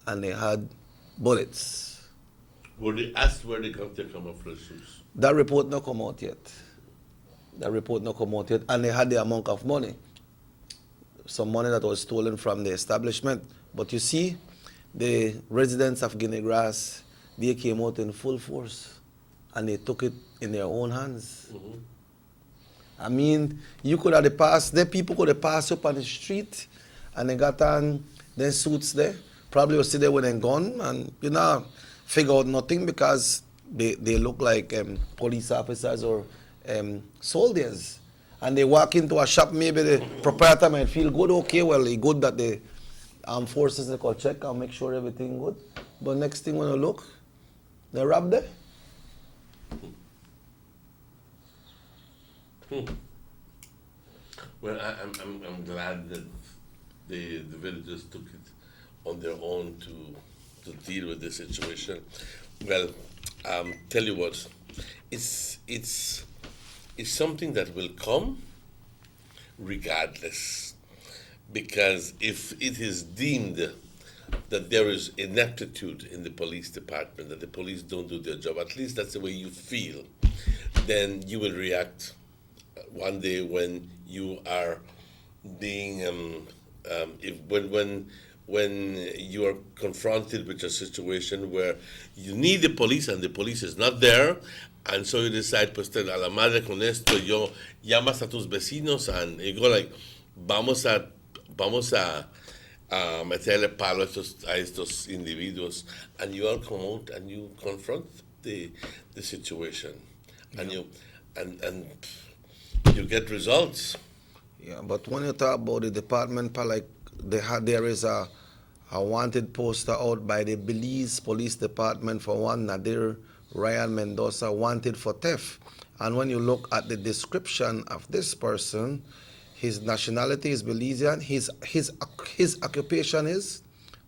and they had bullets. Were they asked where they got their camouflage suits? That report not come out yet. And they had the amount of money. Some money that was stolen from the establishment. But you see, the residents of Guinea Grass, they came out in full force and they took it in their own hands. Mm-hmm. I mean, you could have passed, the people could have passed up on the street and they got on their suits there. Probably was sit there with a gun and, you know, figure out nothing because they look like police officers or soldiers. And they walk into a shop, maybe the proprietor might feel good, okay, well, it's good that the armed forces they could check and make sure everything good. But next thing when you look, they rob there. Well, I'm glad that the villagers took it on their own to deal with the situation. Well, tell you what, it's something that will come regardless, because if it is deemed that there is ineptitude in the police department, that the police don't do their job, at least that's the way you feel, then you will react one day when you are being when you are confronted with a situation where you need the police and the police is not there, and so you decide, pues a la madre con esto, yo llamas a tus vecinos and you go like, vamos a meterle palo a estos individuos, and you all come out and you confront the situation, and you get results. Yeah, but when you talk about the department, like there is a wanted poster out by the Belize Police Department for one Nadir Ryan Mendoza, wanted for theft. And when you look at the description of this person, his nationality is Belizean. His occupation is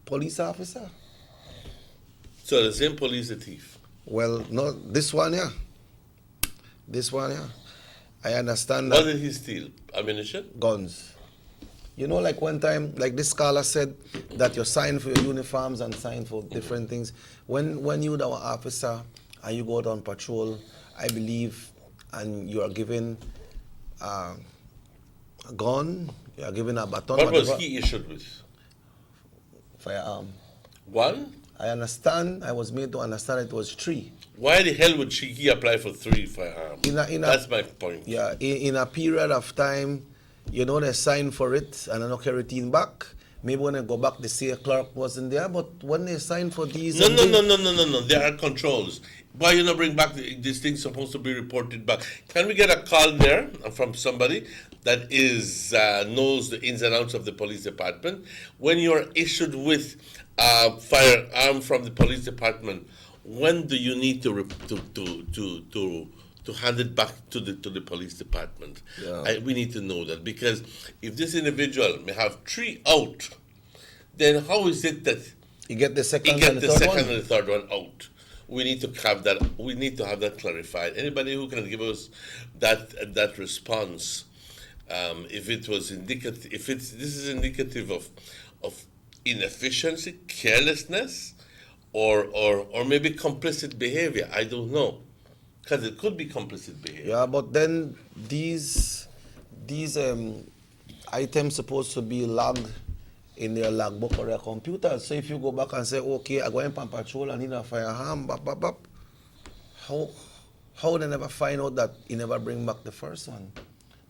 police officer. So the same police the thief? Well, no, this one, yeah. I understand that. What did he steal? Ammunition? Guns. You know, like one time, like this scholar said, that you sign for your uniforms and sign for different things. When you're an officer and you go out on patrol, I believe, and you are given a gun, you are given a baton. What was he issued with? Firearm. One? I understand. I was made to understand it was 3. Why the hell would he apply for 3 firearms? That's my point. Yeah, in a period of time, you know, they sign for it and they don't carry it back. Maybe when they go back, they say a clerk wasn't there. But when they sign for these... No. There are controls. Why you not bring back these things supposed to be reported back? Can we get a call there from somebody that is knows the ins and outs of the police department? When you're issued with a firearm from the police department, when do you need to hand it back to the police department? Yeah. We need to know that, because if this individual may have 3 out, then how is it that you get the second and the third one out? We need to have that. We need to have that clarified. Anybody who can give us that response, if it was indicative, this is indicative of inefficiency, carelessness, or maybe complicit behavior. I don't know, because it could be complicit behavior. Yeah, but then these items supposed to be logged in their logbook or their computer. So if you go back and say, okay, I go in on patrol and need a firearm, how they never find out that he never bring back the first one?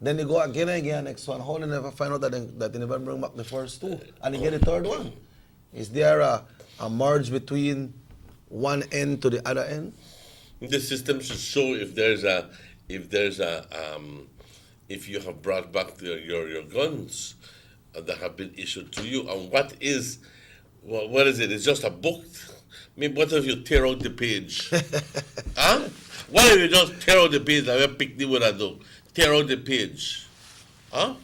Then they go again, next one. How they never find out that they never bring back the first 2? And they get the third one. Is there a merge between one end to the other end? The system should show if you have brought back your guns that have been issued to you, and what is What is it? It's just a book. I mean, what if you tear out the page? Huh? What if you just tear out the page like a picnic would I do? Tear out the page. Huh?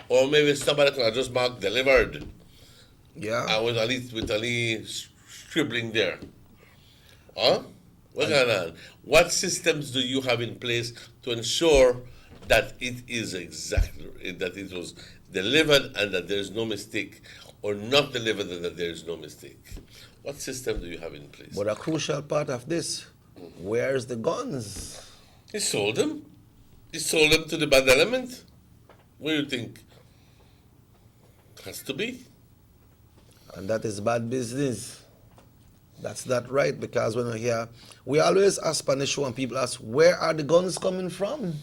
Or maybe somebody could have just marked delivered. Yeah. I was at least scribbling there. Huh? What's going on? What systems do you have in place to ensure that it is exactly, that it was delivered and that there is no mistake, or not delivered and that there is no mistake? What system do you have in place? But a crucial part of this, where's the guns? He sold them. He sold them to the bad element. What do you think? Has to be. And that is bad business. That's not right, because when we hear, we always ask on the show and people ask, where are the guns coming from?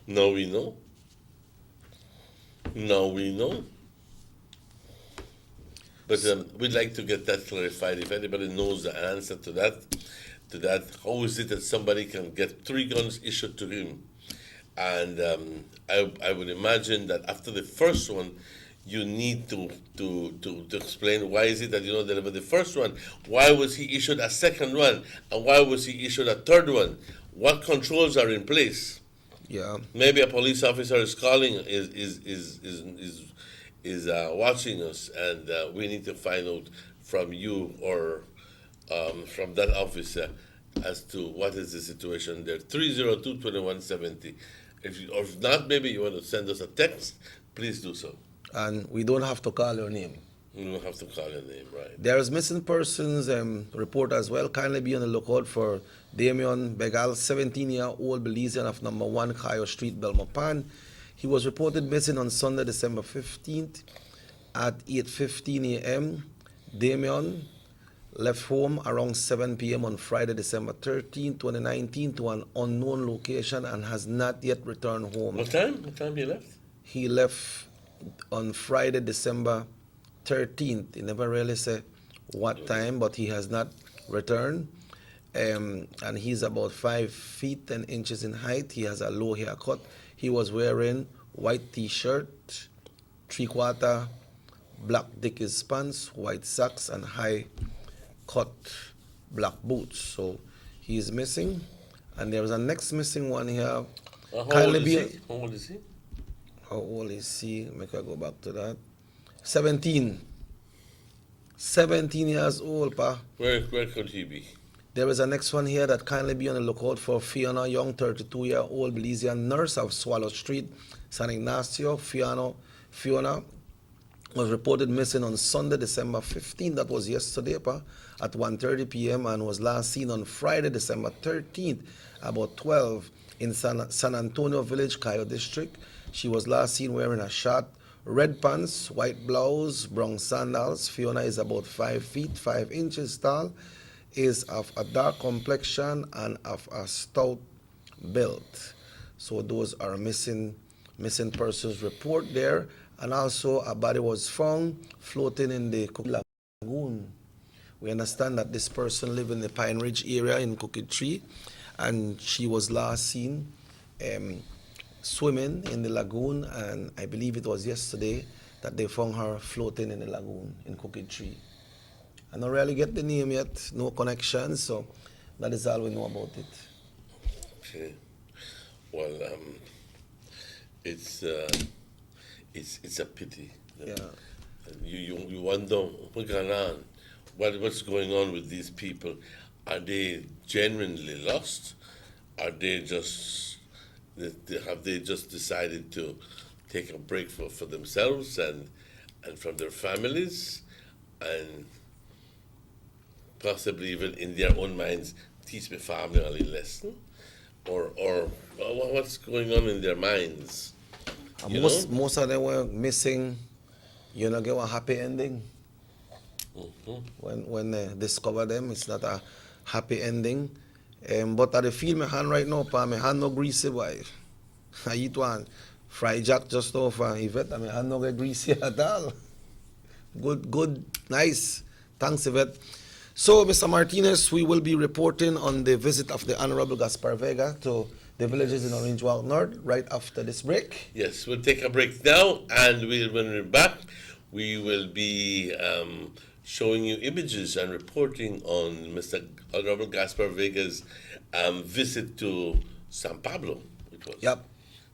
Now we know. Now we know. But we'd like to get that clarified. If anybody knows the answer to that, how is it that somebody can get 3 guns issued to him? And I would imagine that after the first one, you need to explain why is it that you don't deliver the first one? Why was he issued a second one? And why was he issued a third one? What controls are in place? Yeah. Maybe a police officer is calling, is watching us, and we need to find out from you or from that officer as to what is the situation there. 302-2170. Or if not, maybe you want to send us a text, please do so. And we don't have to call your name. You don't have to call your name, right? There is missing persons report as well. Kindly be on the lookout for Damian Begal, 17-year-old Belizean of number 1 Cayo Street, Belmopan. He was reported missing on Sunday, December 15th at 8:15 a.m. Damian left home around 7 p.m. on Friday, December 13, 2019 to an unknown location and has not yet returned home. What time? What time he left? He left on Friday, December 13th. He never really said what time, but he has not returned. And he's about 5 feet 10 inches in height. He has a low haircut. He was wearing white t-shirt, 3/4 black Dickies pants, white socks, and high-cut black boots. So he's missing. And there is a next missing one here. How old is he? How old is he? How old is he? Make I go back to that. 17. 17 years old, pa. Where could he be? There is a next one here that kindly be on the lookout for Fiona Young, 32-year-old Belizean nurse of Swallow Street, San Ignacio. Fiona was reported missing on Sunday, December 15, that was yesterday, pa, at 1:30 p.m. and was last seen on Friday, December 13th, about 12 in San Antonio Village, Cayo District. She was last seen wearing a short red pants, white blouse, brown sandals. Fiona is about 5 feet 5 inches tall, is of a dark complexion and of a stout build. So those are missing persons report there. And also a body was found floating in the lagoon. We understand that this person lived in the Pine Ridge area in Cookie Tree, and she was last seen swimming in the lagoon, and I believe it was yesterday that they found her floating in the lagoon in Cookie Tree. I don't really get the name yet, no connection, so that is all we know about it. Okay. Well, it's a pity. Yeah. You wonder what's going on. What's going on with these people? Are they genuinely lost? Are they just have they just decided to take a break for themselves and from their families, and possibly even in their own minds teach the family a little lesson, or what's going on in their minds? Most of them were missing, get a happy ending. Mm-hmm. When they discover them, it's not a happy ending. But I feel my hand right now, pa, my hand no greasy, boy. I eat one fried jack just over Yvette, and my hand no get greasy at all. Good, nice. Thanks, Yvette. So, Mr. Martinez, we will be reporting on the visit of the Honorable Gaspar Vega to the villages in Orange Walk North right after this break. Yes, we'll take a break now, and when we're back, we will be showing you images and reporting on Mr. Honorable Gaspar Vega's visit to San Pablo. It was. Yep.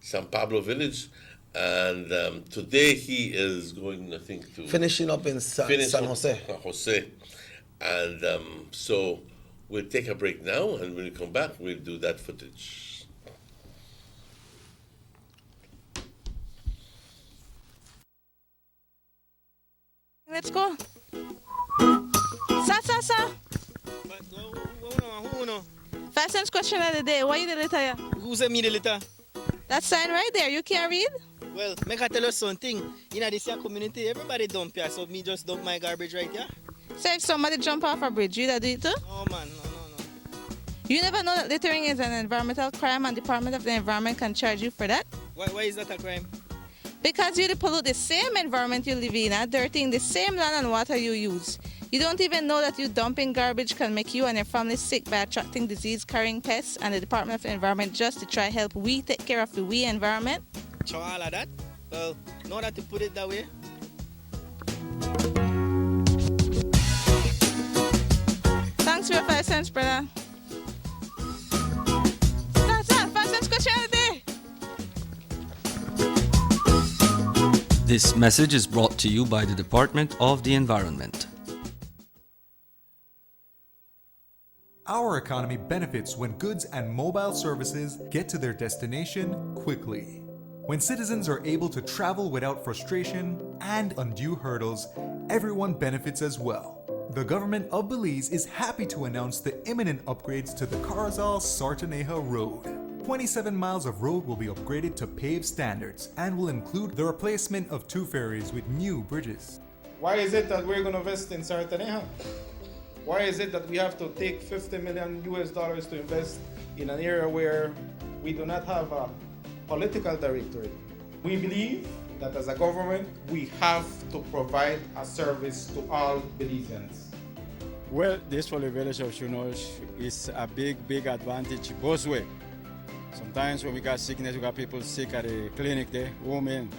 San Pablo village. And today he is going, I think, to... Finishing up in San Jose. San Jose. And so we'll take a break now, and when we come back, we'll do that footage. Let's go. Sa. First and question of the day. What you the letter? Who sent me the letter? That sign right there. You can't read? Well, make I tell you something. In this community, everybody dump here, so me just dump my garbage right here. So if somebody jump off a bridge, you that do it too? No, man, no. You never know that littering is an environmental crime and Department of the Environment can charge you for that? Why is that a crime? Because you pollute the same environment you live in, dirtying the same land and water you use. You don't even know that you dumping garbage can make you and your family sick by attracting disease-carrying pests, and the Department of the Environment just to try help we take care of the we environment. So all of that? Well, know that to put it that way. Thanks for your 5 cents, brother. That's 5 cents question of the day. This message is brought to you by the Department of the Environment. Our economy benefits when goods and mobile services get to their destination quickly. When citizens are able to travel without frustration and undue hurdles, everyone benefits as well. The government of Belize is happy to announce the imminent upgrades to the Carazal-Sartaneja Road. 27 miles of road will be upgraded to paved standards and will include the replacement of 2 ferries with new bridges. Why is it that we're going to invest in Sartaneja? Why is it that we have to take $50 million to invest in an area where we do not have a political directorate? We believe that as a government, we have to provide a service to all Belizeans. Well, this for the village of Shunosh is a big advantage both ways. Sometimes when we got sickness, we got people sick at the clinic there, women.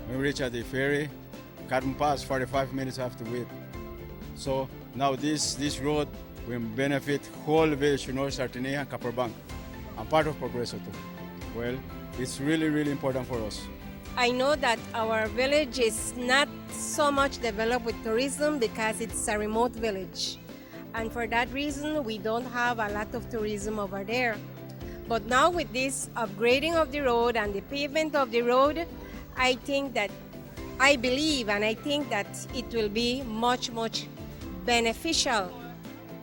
When we reach at the ferry, can't pass 45 minutes, have to wait. So now this road will benefit whole village, Sartaneja and Copperbank, and part of Progreso too. Well, it's really important for us. I know that our village is not so much developed with tourism because it's a remote village. And for that reason, we don't have a lot of tourism over there. But now with this upgrading of the road and the pavement of the road, I believe and I think that it will be much beneficial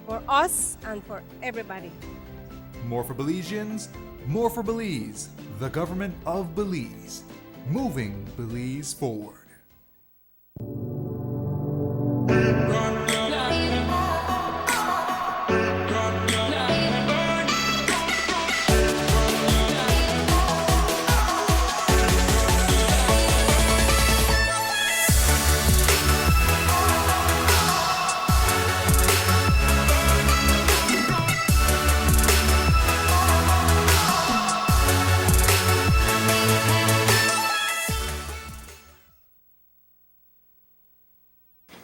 for us and for everybody. More for Belizeans, more for Belize. The government of Belize. Moving Belize forward.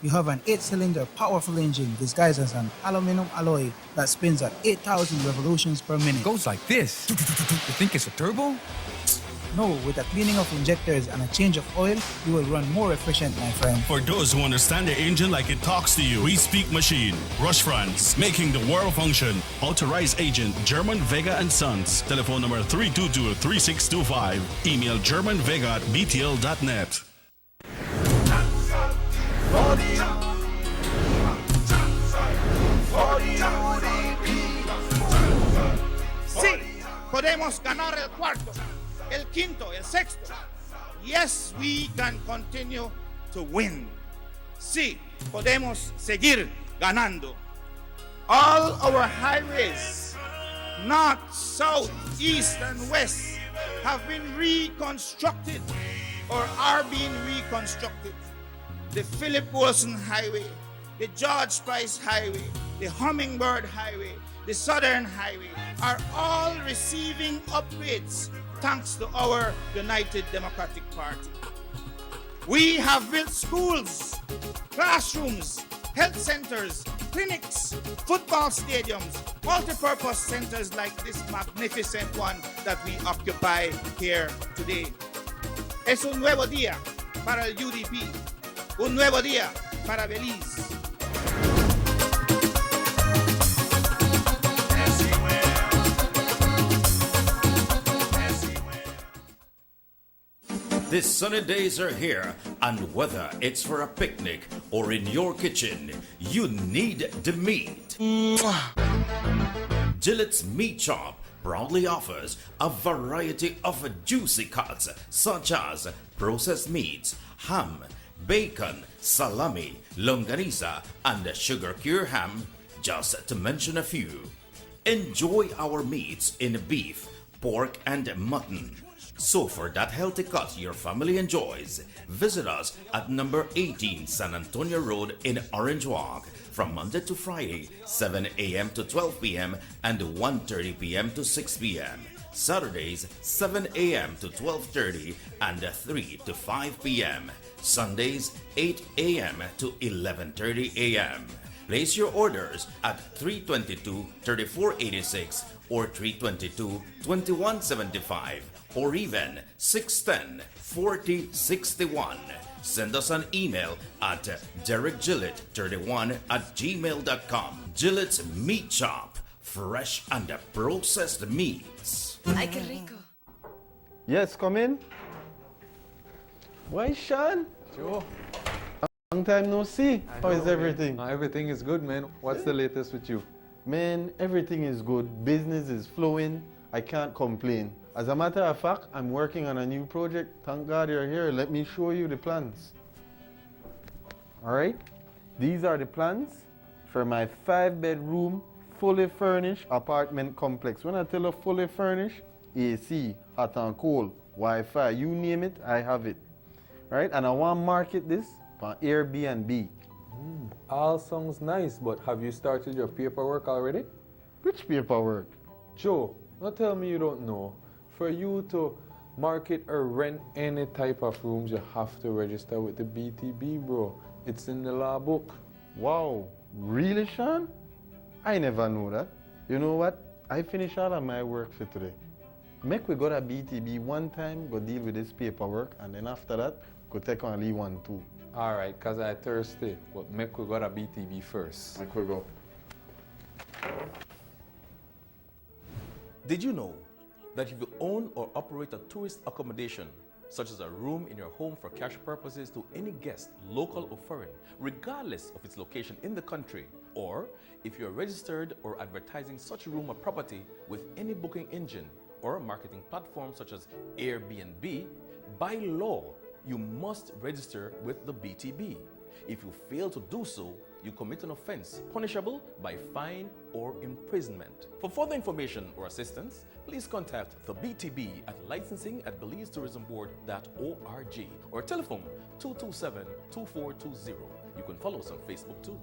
You have an 8-cylinder powerful engine disguised as an aluminum alloy that spins at 8,000 revolutions per minute. Goes like this. You think it's a turbo? No, with a cleaning of injectors and a change of oil, you will run more efficient, my friend. For those who understand the engine like it talks to you, we speak machine. Rush France, making the world function. Authorized agent, German Vega & Sons. Telephone number 322-3625. Email germanvega@btl.net. Sí, podemos ganar el cuarto, el quinto, el sexto. Yes, we can continue to win. Sí, podemos seguir ganando. All our highways, north, south, east, and west, have been reconstructed or are being reconstructed. The Philip Wilson Highway, the George Price Highway, the Hummingbird Highway, the Southern Highway are all receiving upgrades thanks to our United Democratic Party. We have built schools, classrooms, health centers, clinics, football stadiums, multi-purpose centers like this magnificent one that we occupy here today. Es un nuevo día para el UDP, un nuevo día para Belize. These sunny days are here, and whether it's for a picnic or in your kitchen, you need the meat. Gillette's Meat Shop proudly offers a variety of juicy cuts such as processed meats, ham, bacon, salami, longaniza, and sugar cure ham, just to mention a few. Enjoy our meats in beef, pork, and mutton. So for that healthy cut your family enjoys, visit us at number 18 San Antonio Road in Orange Walk from Monday to Friday, 7 a.m. to 12 p.m. and 1:30 p.m. to 6 p.m. Saturdays, 7 a.m. to 12:30 and 3 to 5 p.m. Sundays, 8 a.m. to 11:30 a.m. Place your orders at 322-3486 or 322-2175 or even 610-4061. Send us an email at derekgillett31@gmail.com. Gillette's Meat Shop, fresh and processed meats. Ay, qué rico. Yes, come in. Why, Sean? Joe. Long time no see. How is everything? Everything is good, man. What's the latest with you? Man, everything is good. Business is flowing. I can't complain. As a matter of fact, I'm working on a new project. Thank God you're here. Let me show you the plans. All right? These are the plans for my 5-bedroom, fully furnished apartment complex. When I tell you fully furnished, AC, hot and cold, Wi-Fi, you name it, I have it. All right? And I want to market this on Airbnb. All sounds nice, but have you started your paperwork already? Which paperwork? Joe, don't tell me you don't know. For you to market or rent any type of rooms, you have to register with the BTB, bro. It's in the law book. Wow, really, Sean? I never knew that. You know what? I finished all of my work for today. Make we go to BTB one time, go deal with this paperwork, and then after that, go take on Lee 1 too. All right, because I thirsty, but make we go to BTB first. Make we go. Did you know that if you own or operate a tourist accommodation, such as a room in your home for cash purposes to any guest, local or foreign, regardless of its location in the country, or if you're registered or advertising such room or property with any booking engine or marketing platform such as Airbnb, by law, you must register with the BTB. If you fail to do so, you commit an offense punishable by fine or imprisonment. For further information or assistance, please contact the BTB at licensing@BelizeTourismBoard.org or telephone 227-2420. You can follow us on Facebook too.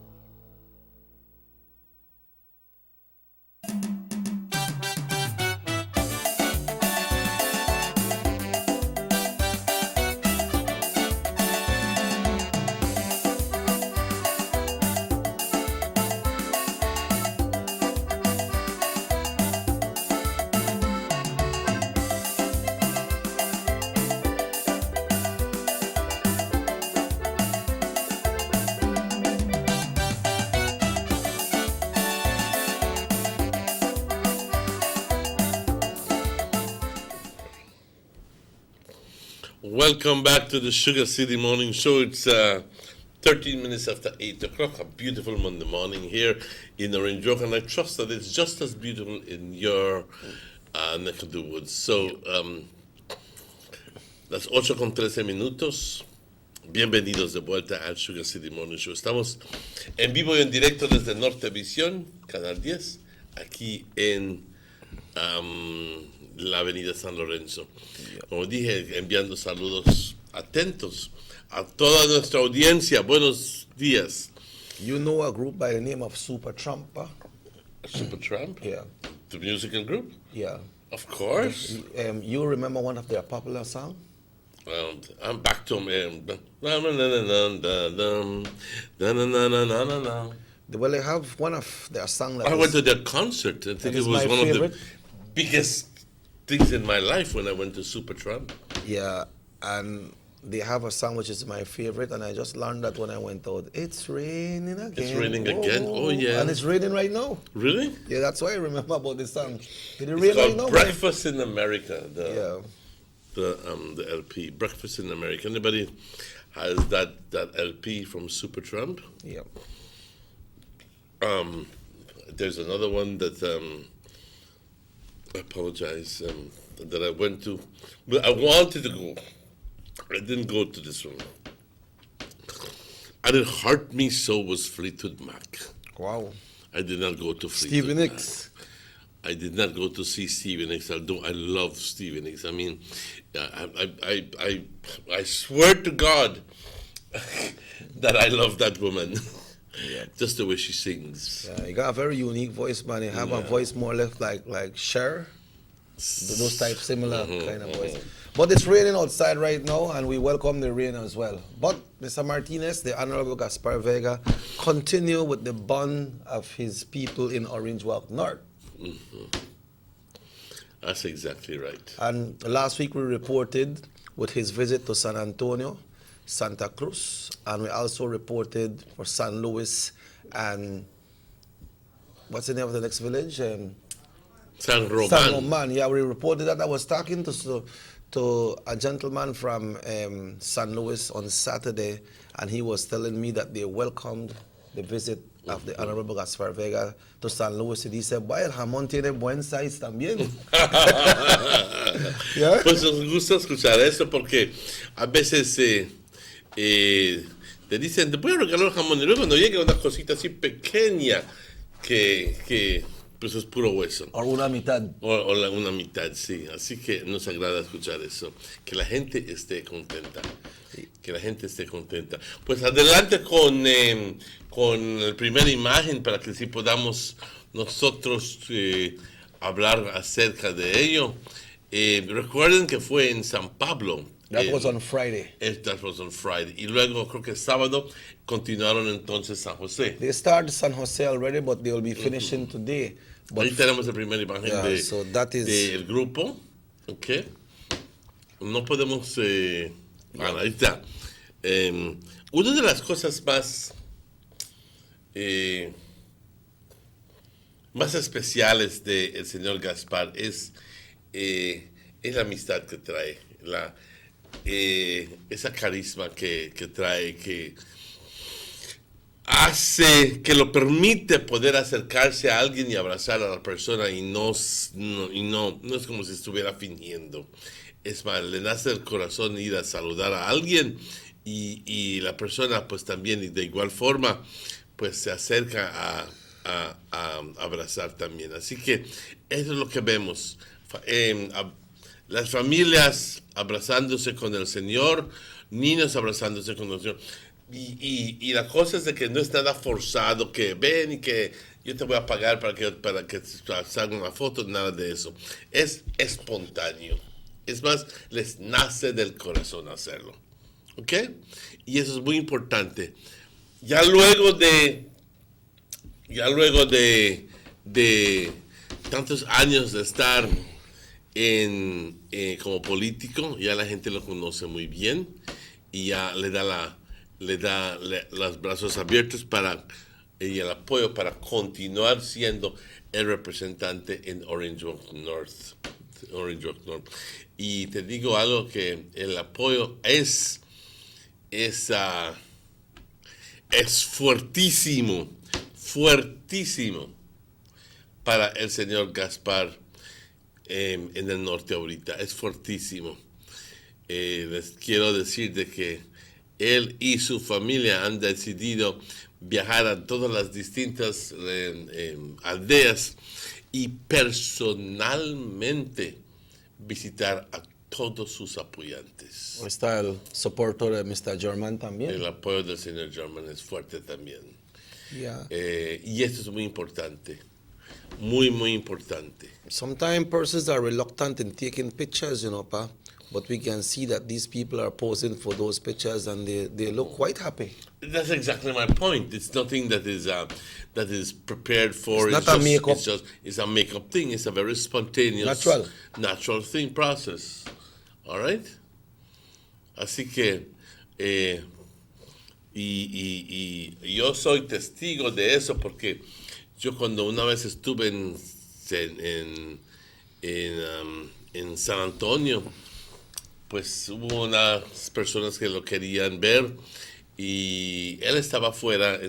Welcome back to the Sugar City Morning Show. It's 13 minutes after 8 o'clock, a beautiful Monday morning here in Orange Walk, and I trust that it's just as beautiful in your neck of the woods. So, las 8:13 minutos. Bienvenidos de vuelta al Sugar City Morning Show. Estamos en vivo y en directo desde Nortevisión, Canal 10, aquí en la avenida San Lorenzo. Como dije, enviando saludos atentos a toda nuestra audiencia. Buenos días. You know a group by the name of Supertramp? Supertramp? Yeah. The musical group? Yeah. Of course. You remember one of their popular songs? I'm back to Well, they have one of their songs that I went to their concert. I think it was one of the biggest things in my life when I went to Supertramp. Yeah, and they have a song which is my favorite, and I just learned that when I went out. It's raining again. It's raining again. Oh yeah. And it's raining right now. Really? Yeah, that's why I remember about this song. Did it It's rain called right now? Breakfast in America. The LP, Breakfast in America. Anybody has that LP from Supertramp? Yeah. There's another one that I apologize that I went to. Well, I wanted to go. I didn't go to this one. And it hurt me so was Fleetwood Mac. Wow. I did not go to Fleetwood Stevie Mac. Nicks. I did not go to see Stevie Nicks, although I love Stevie Nicks. I mean, I swear to God that I love that woman. Yeah. Just the way she sings. Yeah, you got a very unique voice, man. You have a voice more or less like Cher. Those type similar kind of voice. But it's raining outside right now, and we welcome the rain as well. But Mr. Martinez, the Honorable Gaspar Vega, continue with the bond of his people in Orange Walk North. That's exactly right. And last week we reported with his visit to San Antonio, Santa Cruz, and we also reported for San Luis and what's the name of the next village? San Roman. San Roman. Yeah, we reported that. I was talking to a gentleman from San Luis on Saturday, and he was telling me that they welcomed the visit of the Honorable Gaspar Vega to San Luis, y dice, vaya, el jamón tiene buen size también. ¿Yeah? Pues nos gusta escuchar eso porque a veces te dicen, te voy a regalar el jamón, y luego cuando llega una cosita así pequeña que pues es puro hueso. O una mitad. O una mitad, sí. Así que nos agrada escuchar eso. Que la gente esté contenta. Que la gente esté contenta. Pues adelante con la primera imagen para que sí podamos nosotros hablar acerca de ello. Recuerden que fue en San Pablo. That was on Friday. That was on Friday. Y luego creo que sábado continuaron entonces San José. They started San Jose already, but they will be finishing today. But ahí tenemos la primera imagen so that is del grupo. Okay. No podemos... bueno, ahí está. Una de las cosas más especiales del señor Gaspar es la amistad que trae, esa carisma que trae, que hace, que lo permite poder acercarse a alguien y abrazar a la persona y no es como si estuviera fingiendo. Es más, le nace del corazón ir a saludar a alguien y la persona pues también de igual forma pues se acerca a abrazar también. Así que eso es lo que vemos. Las familias abrazándose con el Señor, niños abrazándose con el Señor. Y la cosa es de que no es nada forzado, que ven y que yo te voy a pagar para que salga una foto, nada de eso. Es espontáneo. Es más, les nace del corazón hacerlo. ¿Ok? Y eso es muy importante. Ya luego de tantos años de estar como político, ya la gente lo conoce muy bien y ya le da los brazos abiertos y el apoyo para continuar siendo el representante en Orange Walk North. Y te digo algo, que el apoyo es fuertísimo para el señor Gaspar en el norte ahorita, es fuertísimo. Les quiero decir de que él y su familia han decidido viajar a todas las distintas aldeas y personalmente visitar a todos sus apoyantes. Está el soporte de Mr. German también. El apoyo del señor German es fuerte también. Yeah. Y esto es muy importante. Muy, muy importante. Sometimes persons are reluctant in taking pictures, pa. but we can see that these people are posing for those pictures and they look quite happy. That's exactly my point. It's nothing that is prepared for. It's not a makeup. It's a makeup thing. It's a very spontaneous, natural thing process. All right. Así que y yo soy testigo de eso porque yo cuando una vez estuve en San Antonio, pues hubo unas personas que lo querían ver y él estaba afuera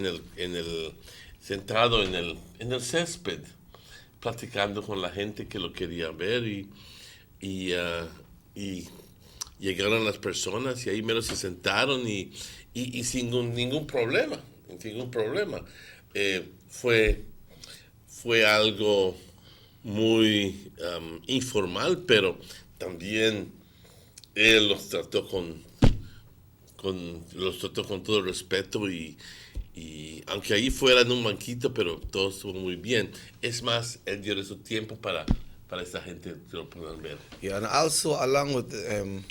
sentado en el césped platicando con la gente que lo quería ver y llegaron las personas y ahí mero se sentaron y sin ningún problema. Fue algo muy informal, pero también él los trató con todo respeto y aunque ahí fuera en un banquito, pero todo estuvo muy bien. Es más, él dio su tiempo para esta gente que lo puedan ver. Yeah, and also along with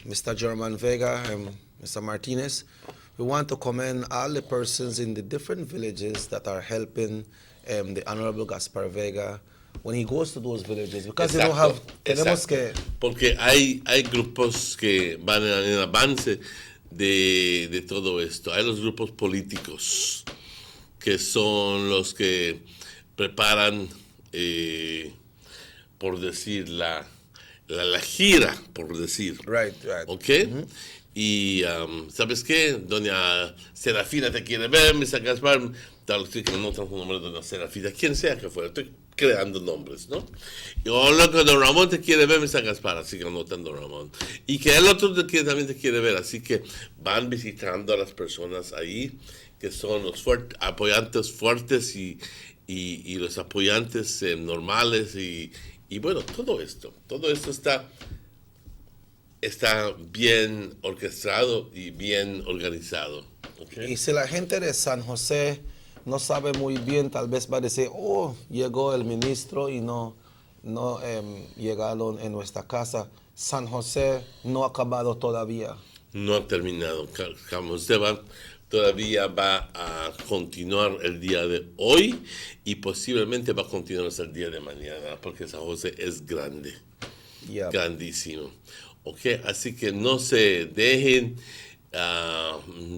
Mr. German Vega and Mr. Martinez, we want to commend all the persons in the different villages that are helping the Honorable Gaspar Vega when he goes to those villages, because they don't have. Tenemos que. Porque hay grupos que van en avance de todo esto. Hay los grupos políticos que son los que preparan, por decir, la gira, por decir. Right. ¿Ok? Y, ¿sabes qué? Doña Serafina te quiere ver, Mr. Gaspar, tal, que no notan su nombre de Doña Serafina, quien sea que fuera, estoy creando nombres, ¿no? Y loco, Don Ramón te quiere ver, Mr. Gaspar, así que anotan Don Ramón. Y que el otro también te quiere ver, así que van visitando a las personas ahí, que son los apoyantes fuertes y los apoyantes normales y bueno, todo esto está bien orquestado y bien organizado. ¿Okay? Y si la gente de San José no sabe muy bien, tal vez va a decir, llegó el ministro y no llegaron en nuestra casa. San José no ha acabado todavía. No ha terminado. San José todavía va a continuar el día de hoy y posiblemente va a continuar hasta el día de mañana, porque San José es grande, grandísimo. Okay, así que no se dejen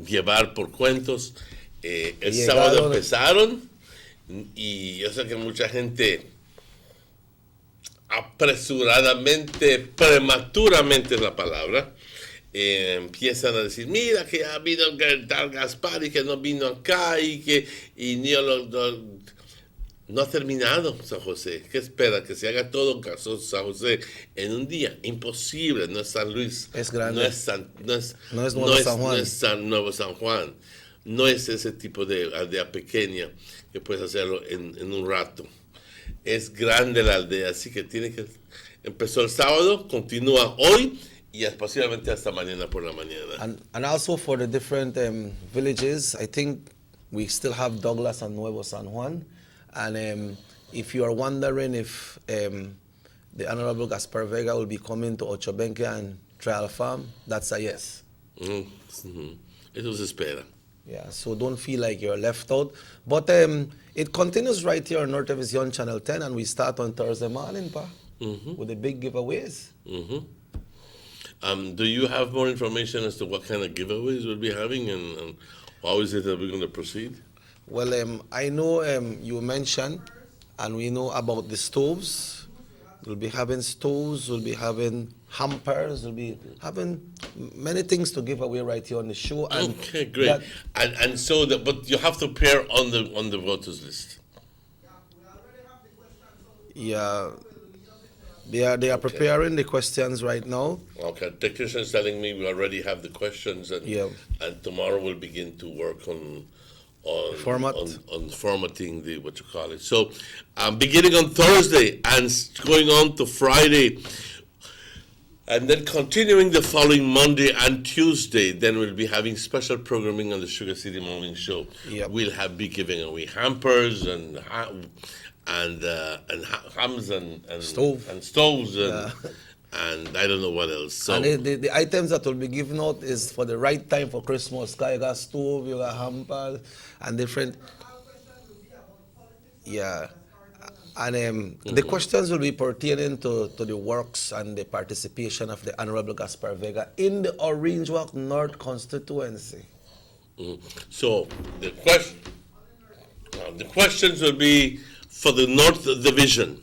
llevar por cuentos. El sábado empezaron y yo sé que mucha gente apresuradamente, prematuramente es la palabra, empiezan a decir, mira que ha habido el tal Gaspar y que no vino acá no ha terminado San José. ¿Qué espera? Que se haga todo San José en un día. Imposible. No es San Luis. Es grande. No es Nuevo San Juan. No es ese tipo de aldea pequeña que puedes hacerlo en un rato. Es grande la aldea, así que empezó el sábado, continúa hoy y posiblemente hasta mañana por la mañana. And also for the different villages, I think we still have Douglas and Nuevo San Juan. And if you are wondering if the Honorable Gaspar Vega will be coming to Ochobenque and Trial Farm, that's a yes. Eso se espera. Yeah, so don't feel like you're left out. But it continues right here on North Television Channel 10, and we start on Thursday morning, with the big giveaways. Do you have more information as to what kind of giveaways we'll be having and how is it that we're going to proceed? Well, I know you mentioned, and we know about the stoves. We'll be having stoves, we'll be having hampers, we'll be having many things to give away right here on the show. And okay, great. But you have to appear on the voters list. Yeah, they are preparing the questions right now. Okay, the technician is telling me we already have the questions, and tomorrow we'll begin to work on formatting the what you call it. So, beginning on Thursday and going on to Friday, and then continuing the following Monday and Tuesday, then we'll be having special programming on the Sugar City Morning Show. We'll be giving away hampers and hams and stoves and I don't know what else. So And the items that will be given out is for the right time for Christmas. You got stove, you got hampers, and different. Yeah. And the questions will be pertaining to the works and the participation of the Honorable Gaspar Vega in the Orange Walk North constituency. So the questions will be for the North Division,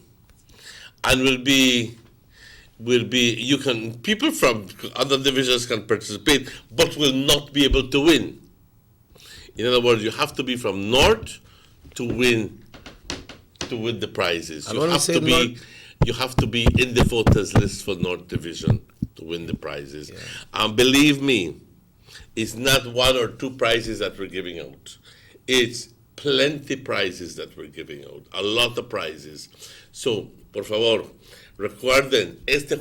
and will be you can people from other divisions can participate, but will not be able to win. In other words, you have to be from North to win the prizes. And when we say You have to be in the voters list for North Division to win the prizes. And believe me, it's not one or two prizes that we're giving out. It's plenty prizes that we're giving out. A lot of prizes. So, por favor, recuerden, este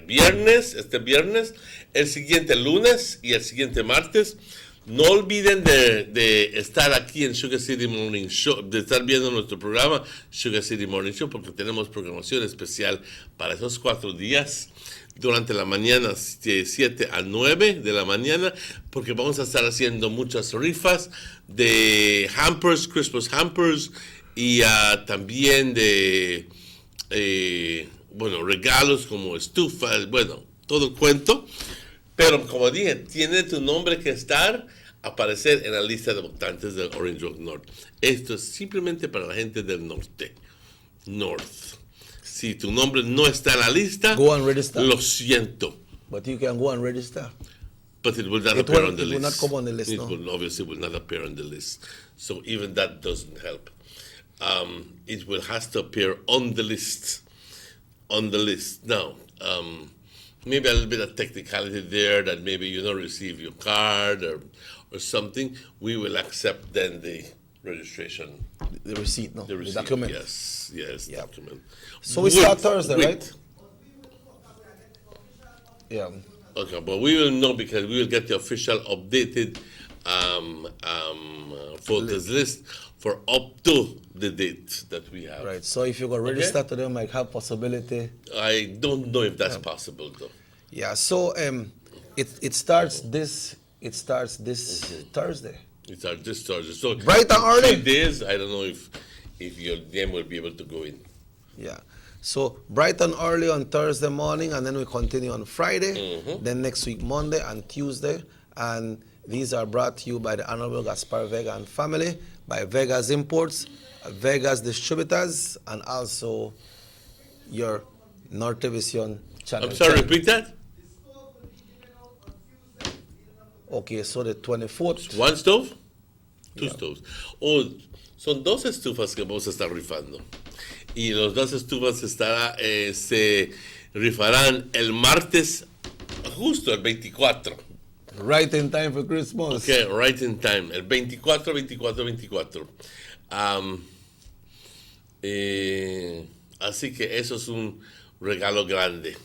viernes, el siguiente lunes y el siguiente martes. No olviden de estar aquí en Sugar City Morning Show, de estar viendo nuestro programa Sugar City Morning Show, porque tenemos programación especial para esos 4 días durante la mañana, de 7 a 9 de la mañana, porque vamos a estar haciendo muchas rifas de hampers, Christmas hampers, y también de, regalos como estufas, todo el cuento. Pero como dije, tiene tu nombre que aparecer en la lista de votantes del Orange Walk North. Esto es simplemente para la gente del norte. Si tu nombre no está en la lista, go and register. Lo siento. But you can go and register. But it will not appear on the list. It will not come on the list, It no? obviously will not appear on the list. So even that doesn't help. It has to appear on the list. Now, maybe a little bit of technicality there that maybe you don't receive your card or something. We will accept then the registration. The receipt, no? The receipt, document. Yes, document. So we start Thursday, right? Yeah. Okay, but we will know because we will get the official updated voters list for up to the date that we have. Right. So if you go register to them, might have possibility. I don't know if that's possible though. Yeah. So it starts this Thursday. It starts this Thursday. So bright and early. 3 days. I don't know if your name will be able to go in. Yeah. So bright and early on Thursday morning, and then we continue on Friday. Then next week Monday and Tuesday, and these are brought to you by the Honorable Gaspar Vega and family, by Vega's Imports, Vega's Distributors, and also your North Division channel. I'm sorry, repeat that? Okay, so the 24th. One stove? Two stoves. Oh, son 2 estufas que vamos a estar rifando. Y los 2 estufas se rifarán el martes, justo el 24. Right in time for Christmas. Okay, right in time. El 24. Así que eso es un regalo grande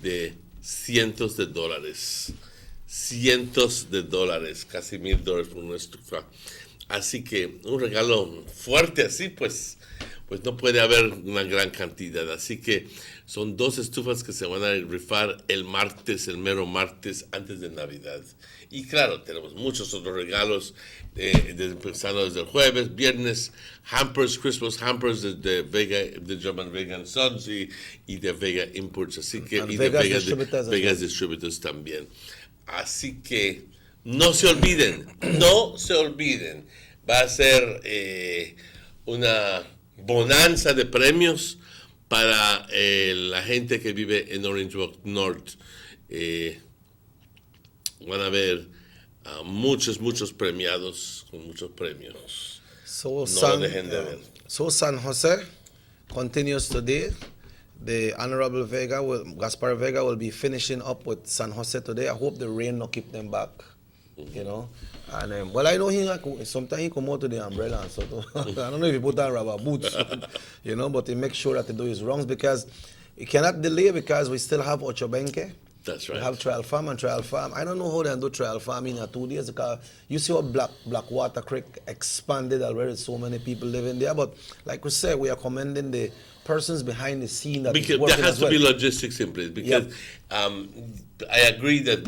de cientos de dólares. Casi $1,000 por una estufa. Así que un regalo fuerte así, pues no puede haber una gran cantidad. Así que son 2 estufas que se van a rifar el mero martes, antes de Navidad. Y claro, tenemos muchos otros regalos, empezando desde el jueves, viernes, hampers, Christmas hampers de German Vega Sons y de Vega Imports. Así que, y de Vegas Distributors también. Así que no se olviden. Va a ser una bonanza de premios para la gente que vive en Orange Walk North. Van a haber muchos premiados con muchos premios. So no lo dejen de ver. So San Jose continues today. The Honorable Gaspar Vega will be finishing up with San Jose today. I hope the rain not keep them back, you know. And I know sometimes he come out to the umbrella and so I don't know if he put on rubber boots, you know, but he makes sure that he do his wrongs because he cannot delay because we still have Ochobenque. That's right. We have Trial Farm and Trial Farm. I don't know how they do Trial Farm in 2 days because you see how Blackwater Creek expanded already. So many people living there. But like we said, we are commending the persons behind the scene that is Because working there has as to well. be logistics in place. Because I agree that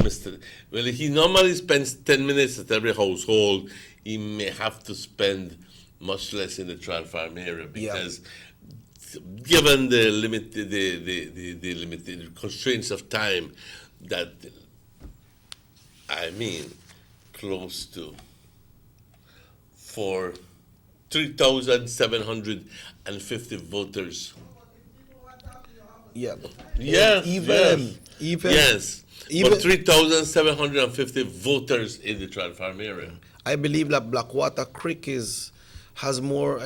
he normally spends 10 minutes at every household. He may have to spend much less in the trial farm area because given the limited constraints of time, that close to 3,750 voters. Even but 3,750 voters in the trial farm area. I believe that Blackwater Creek has more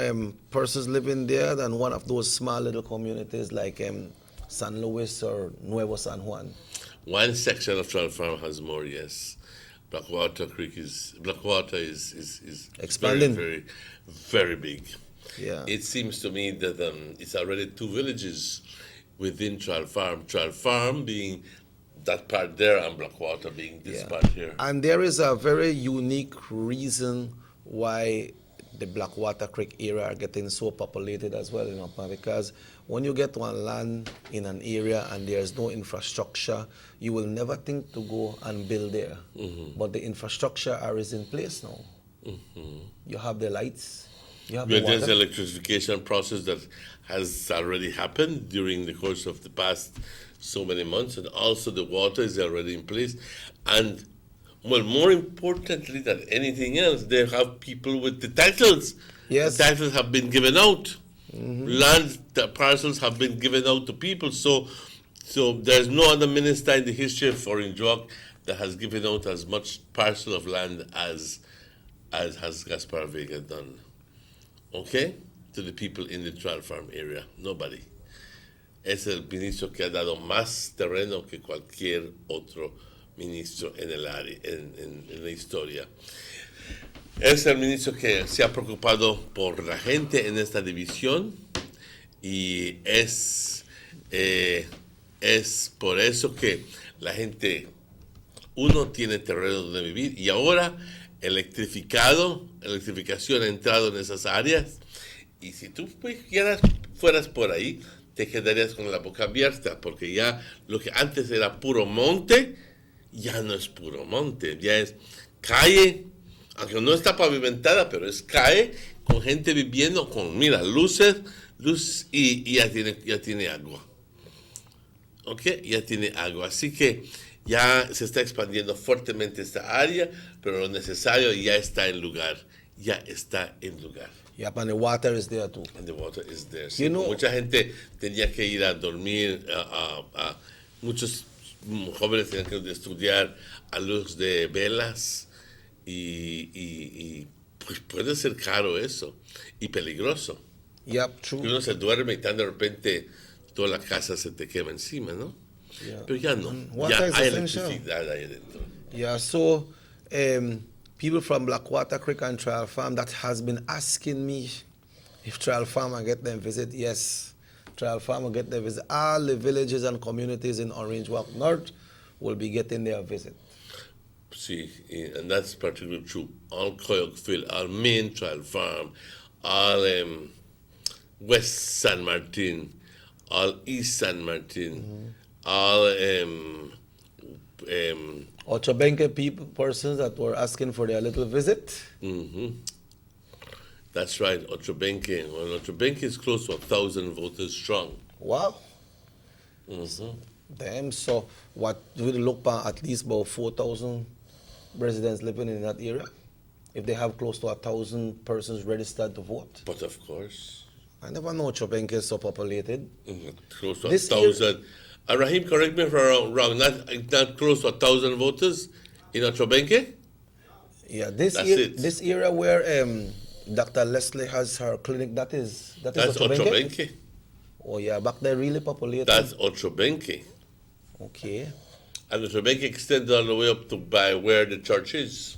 persons living there than one of those small little communities like San Luis or Nuevo San Juan. One section of trial farm has more, yes. Blackwater is expanding, very, very big. Yeah. It seems to me that it's already 2 villages within Trial Farm. Trial Farm being that part there and Blackwater being this part here. And there is a very unique reason why the Blackwater Creek area are getting so populated as well, because when you get one land in an area and there's no infrastructure, you will never think to go and build there. But the infrastructure is in place now. You have the lights, you have the water. There's the electrification process that has already happened during the course of the past so many months, and also the water is already in place. And well, more importantly than anything else, they have people with the titles. Yes. The titles have been given out. Land parcels have been given out to people. So there's no other minister in the history of Orange Walk that has given out as much parcel of land as has Gaspar Vega done. Okay? To the people in the trial farm area. Nobody. Es el ministro que ha dado más terreno que cualquier otro ministro en el área, en la historia. Es el ministro que se ha preocupado por la gente en esta división y es por eso que la gente, uno tiene terreno donde vivir y ahora electrificación ha entrado en esas áreas y si tú fueras por ahí, te quedarías con la boca abierta porque ya lo que antes era puro monte, ya no es puro monte, ya es calle, aunque no está pavimentada, pero es calle con gente viviendo con, luz y ya tiene agua. ¿Ok? Ya tiene agua. Así que ya se está expandiendo fuertemente esta área, pero lo necesario ya está en lugar. Ya está en lugar. Yep, and the water is there too. And the water is there. Sí, mucha gente tenía que ir a dormir, muchos jóvenes tenían que estudiar a luz de velas y pues puede ser caro eso y peligroso. Yep, true. Y uno se duerme y tan de repente toda la casa se te quema encima, ¿no? Yeah. Pero ya no, ya hay electricidad ahí dentro. Yeah, so people from Blackwater Creek and Trial Farm that has been asking me if Trial Farm will get them visit. Yes, Trial Farm will get their visit. All the villages and communities in Orange Walk North will be getting their visit. See, and that's particularly true. All Coyoqueville, all Main Trial Farm, all West San Martin, all East San Martin, all Ochobenque persons that were asking for their little visit. That's right, Ochobenque. Well, Ochobenque is close to 1,000 voters strong. Wow. Damn, so what, we look at least about 4,000 residents living in that area? If they have close to 1,000 persons registered to vote? But of course. I never know Ochobenque is so populated. Close to 1,000. Rahim, correct me if I'm wrong, not close to 1,000 voters in Ochobenque? Yeah, this area where Dr. Leslie has her clinic, that's Ochobenque. Oh yeah, back there really populated. That's Ochobenque. Okay. And Ochobenque extends all the way up to by where the church is.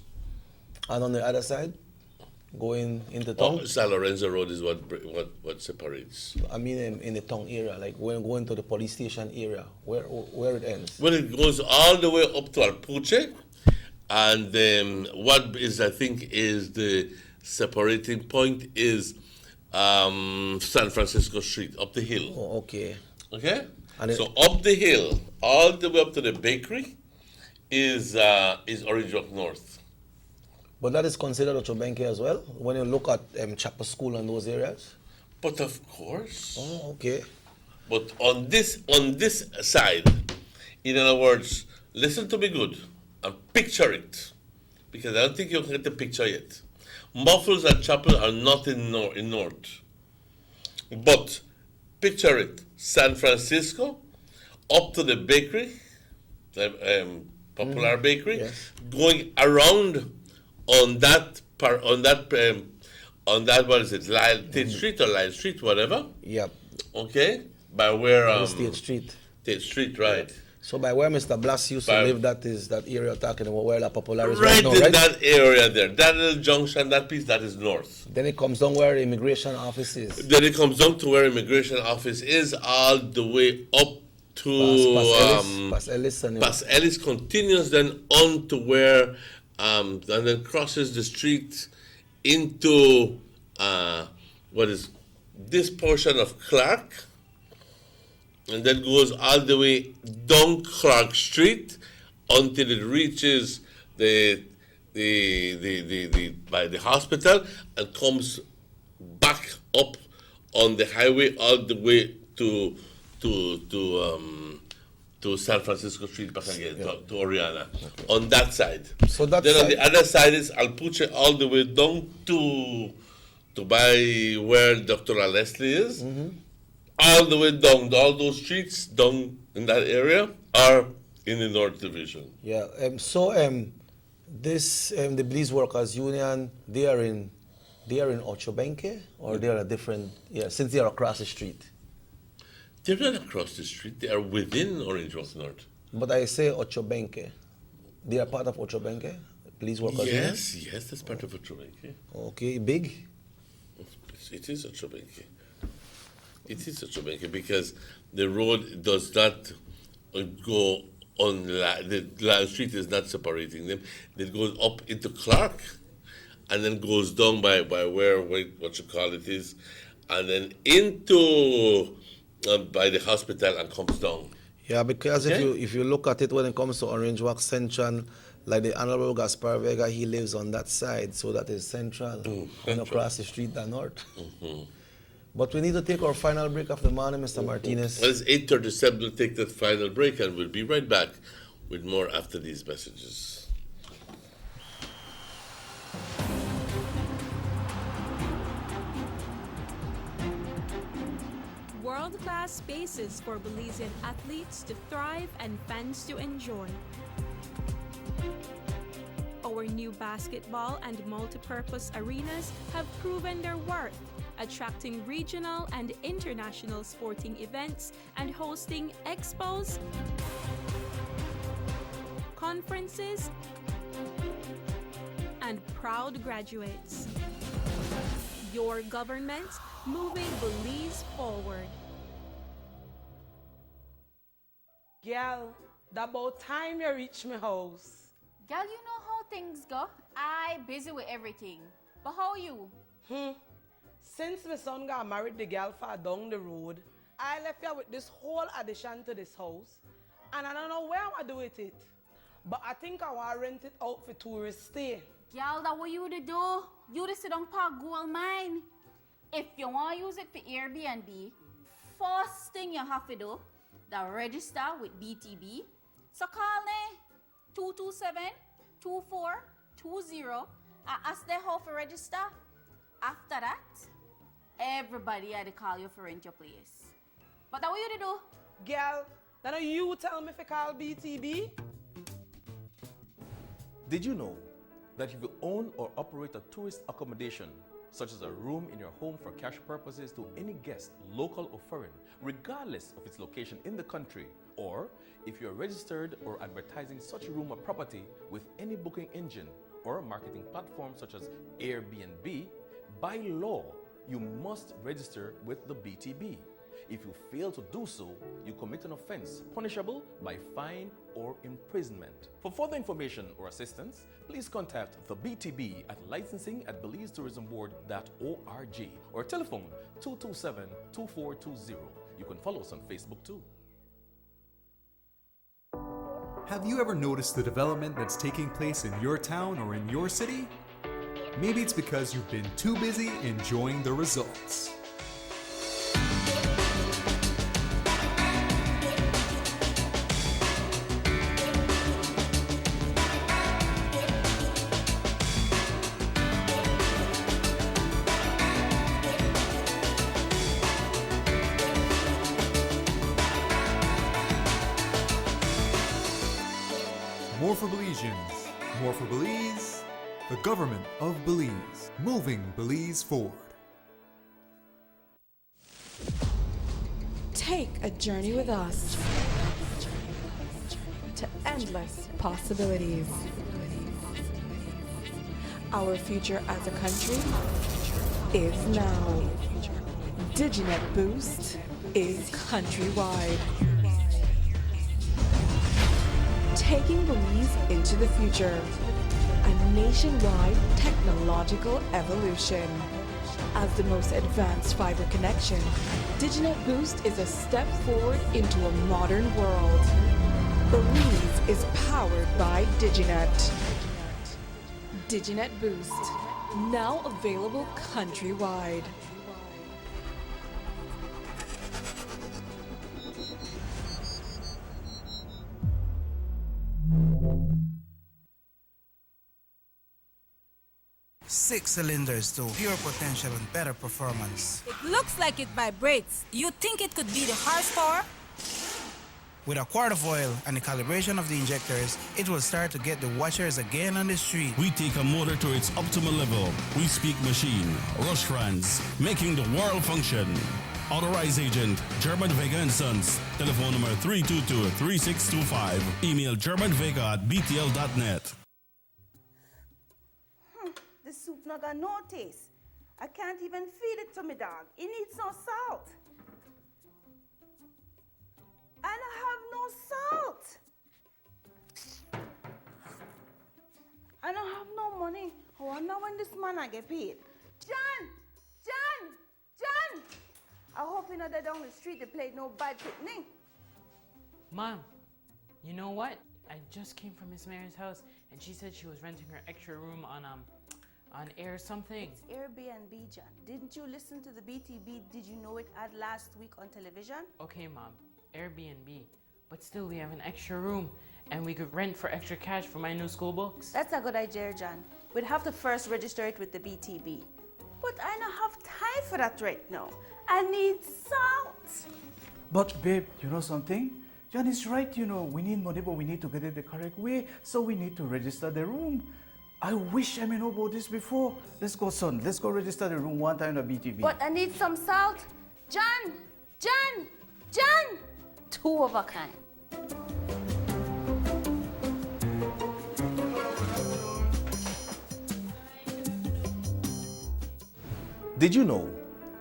And on the other side, going into town? San Lorenzo Road is what separates. I mean in the town area, like going to the police station area, where it ends? Well, it goes all the way up to Alpuche, and what is, I think, is the separating point is San Francisco Street, up the hill. Oh, okay. Okay? And So up the hill, all the way up to the bakery, is Orange Walk North. But that is considered Ochobenke as well, when you look at Chapel School and those areas? But of course. Oh, okay. But on this side, in other words, listen to me good and picture it, because I don't think you can get the picture yet. Muffles and Chapel are not in North. But picture it, San Francisco, up to the bakery, Popular Bakery, yes. going around on that what is it, Tate Street or Line Street, whatever. Yep. Okay, by where State Street. State Street, right. So by where Mr. Blas used to live, that is that area you're talking about, where La Popular is Right now, in right? that area there, that little junction, that piece, that is north. Then it comes down where the immigration office is. Then it comes down to where immigration office is, all the way up to Past Ellis and Past Ellis, continues then on to where and then crosses the street into what is this portion of Clark, and then goes all the way down Clark Street until it reaches by the hospital and comes back up on the highway all the way to San Francisco Street back again, to Oriana, on that side. So that then on side- the other side is Alpuche all the way down to by where Dr. Leslie is. All the way down, all those streets down in that area are in the North Division. Yeah. This the Police Workers Union, they are in Ochobenke, or they are a different? Yeah, since they are across the street. They're not across the street, they are within Orange Walk North. But I say Ochobenke. They are part of Ochobenke, Police Workers Union. Yes, that's part of Ochobenke. Okay, big. It is Ochobenke. It is Ochobenke because the road does not go on the Line Street is not separating them. It goes up into Clark, and then goes down by where what you call it is, and then into by the hospital and comes down. Yeah, because Okay. if you look at it when it comes to Orange Walk Central, like the Honorable Gaspar Vega, he lives on that side, so that is central, and across the street the north. But we need to take our final break of the morning, Mr. Martinez. Well, it's 8:37. We'll take that final break, and we'll be right back with more after these messages. World-class spaces for Belizean athletes to thrive and fans to enjoy. Our new basketball and multi-purpose arenas have proven their worth, attracting regional and international sporting events and hosting expos, conferences, and proud graduates. Your government moving Belize forward. Girl, that about time you reach my house. Girl, you know how things go. I busy with everything. But how you? Since my son got married the girl far down the road, I left here with this whole addition to this house. And I don't know where I'm going to do with it. But I think I want to rent it out for tourists stay. Girl, that what you to do? You to sit down park gold mine. If you want to use it for Airbnb, first thing you have to do, the register with BTB. So call me 227-2420 and ask them how to register. After that, everybody had to call you for rent your place. But that what you to do? Girl, now you tell me if I call BTB? Did you know that if you own or operate a tourist accommodation, such as a room in your home for cash purposes to any guest, local or foreign, regardless of its location in the country, or if you're registered or advertising such room or property with any booking engine or marketing platform such as Airbnb, by law, you must register with the BTB. If you fail to do so, you commit an offense punishable by fine or imprisonment. For further information or assistance, please contact the BTB at licensing@belizetourismboard.org or telephone 227-2420. You can follow us on Facebook too. Have you ever noticed the development that's taking place in your town or in your city? Maybe it's because you've been too busy enjoying the results. More for Belizeans, more for Belize, the government of Belize, moving Belize forward. Take a journey with us to endless possibilities. Our future as a country is now. DigiNet Boost is countrywide. Taking Belize into the future. A nationwide technological evolution. As the most advanced fiber connection, DigiNet Boost is a step forward into a modern world. Belize is powered by DigiNet. DigiNet Boost, now available countrywide. Six cylinders to pure potential and better performance. It looks like it vibrates. You think it could be the horsepower? With a quart of oil and the calibration of the injectors, it will start to get the watchers again on the street. We take a motor to its optimal level. We speak machine, Rush Franz, making the world function. Authorized agent, German Vega & Sons. Telephone number 322-3625. Email germanvega@btl.net. The soup not got no taste. I can't even feed it to me dog. It needs no salt. I don't have no salt. I don't have no money. I wonder when this man I get paid. John! I hope you know that down the street they played no bad picnic. Mom, you know what? I just came from Miss Mary's house and she said she was renting her extra room on air something. It's Airbnb, John. Didn't you listen to the BTB? Did you know it ad last week on television? Okay, Mom, Airbnb. But still, we have an extra room and we could rent for extra cash for my new school books. That's a good idea, John. We'd have to first register it with the BTB. But I don't have time for that right now. I need salt. But babe, you know something? John is right, you know, we need money, but we need to get it the correct way. So we need to register the room. I wish I may know about this before. Let's go, son. Let's go register the room one time at BTB. But I need some salt. John! Two of a kind. Did you know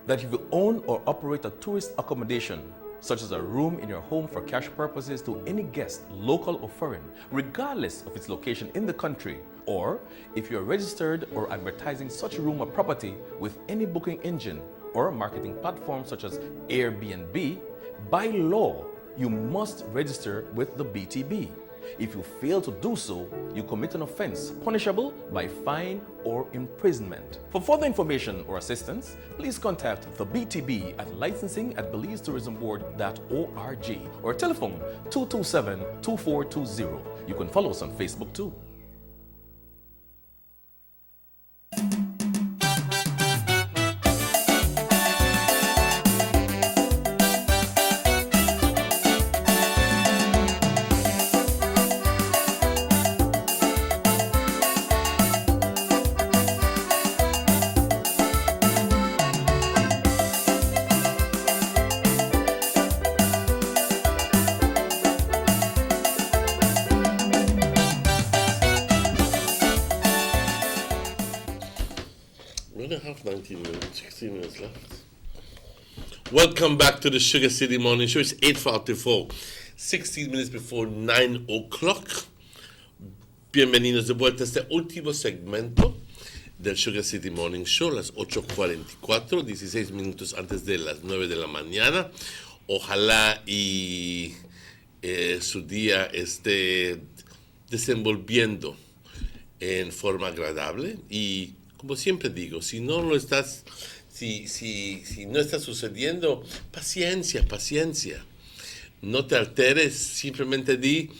that if you own or operate a tourist accommodation, such as a room in your home for cash purposes to any guest, local or foreign, regardless of its location in the country, or if you're registered or advertising such room or property with any booking engine or marketing platform such as Airbnb, by law, you must register with the BTB. If you fail to do so, you commit an offense punishable by fine or imprisonment. For further information or assistance, please contact the BTB at licensing@belizetourismboard.org or telephone 227-2420. You can follow us on Facebook too. We only have 19 minutes, 16 minutes left. Welcome back to the Sugar City Morning Show. It's 8:44, 16 minutes before 9 o'clock. Bienvenidos de vuelta a este último segmento del Sugar City Morning Show, las 8:44, 16 minutos antes de las 9 de la mañana. Ojalá y su día esté desenvolviendo en forma agradable. Y como siempre digo, si no lo estás, si no está sucediendo, paciencia. No te alteres, simplemente di,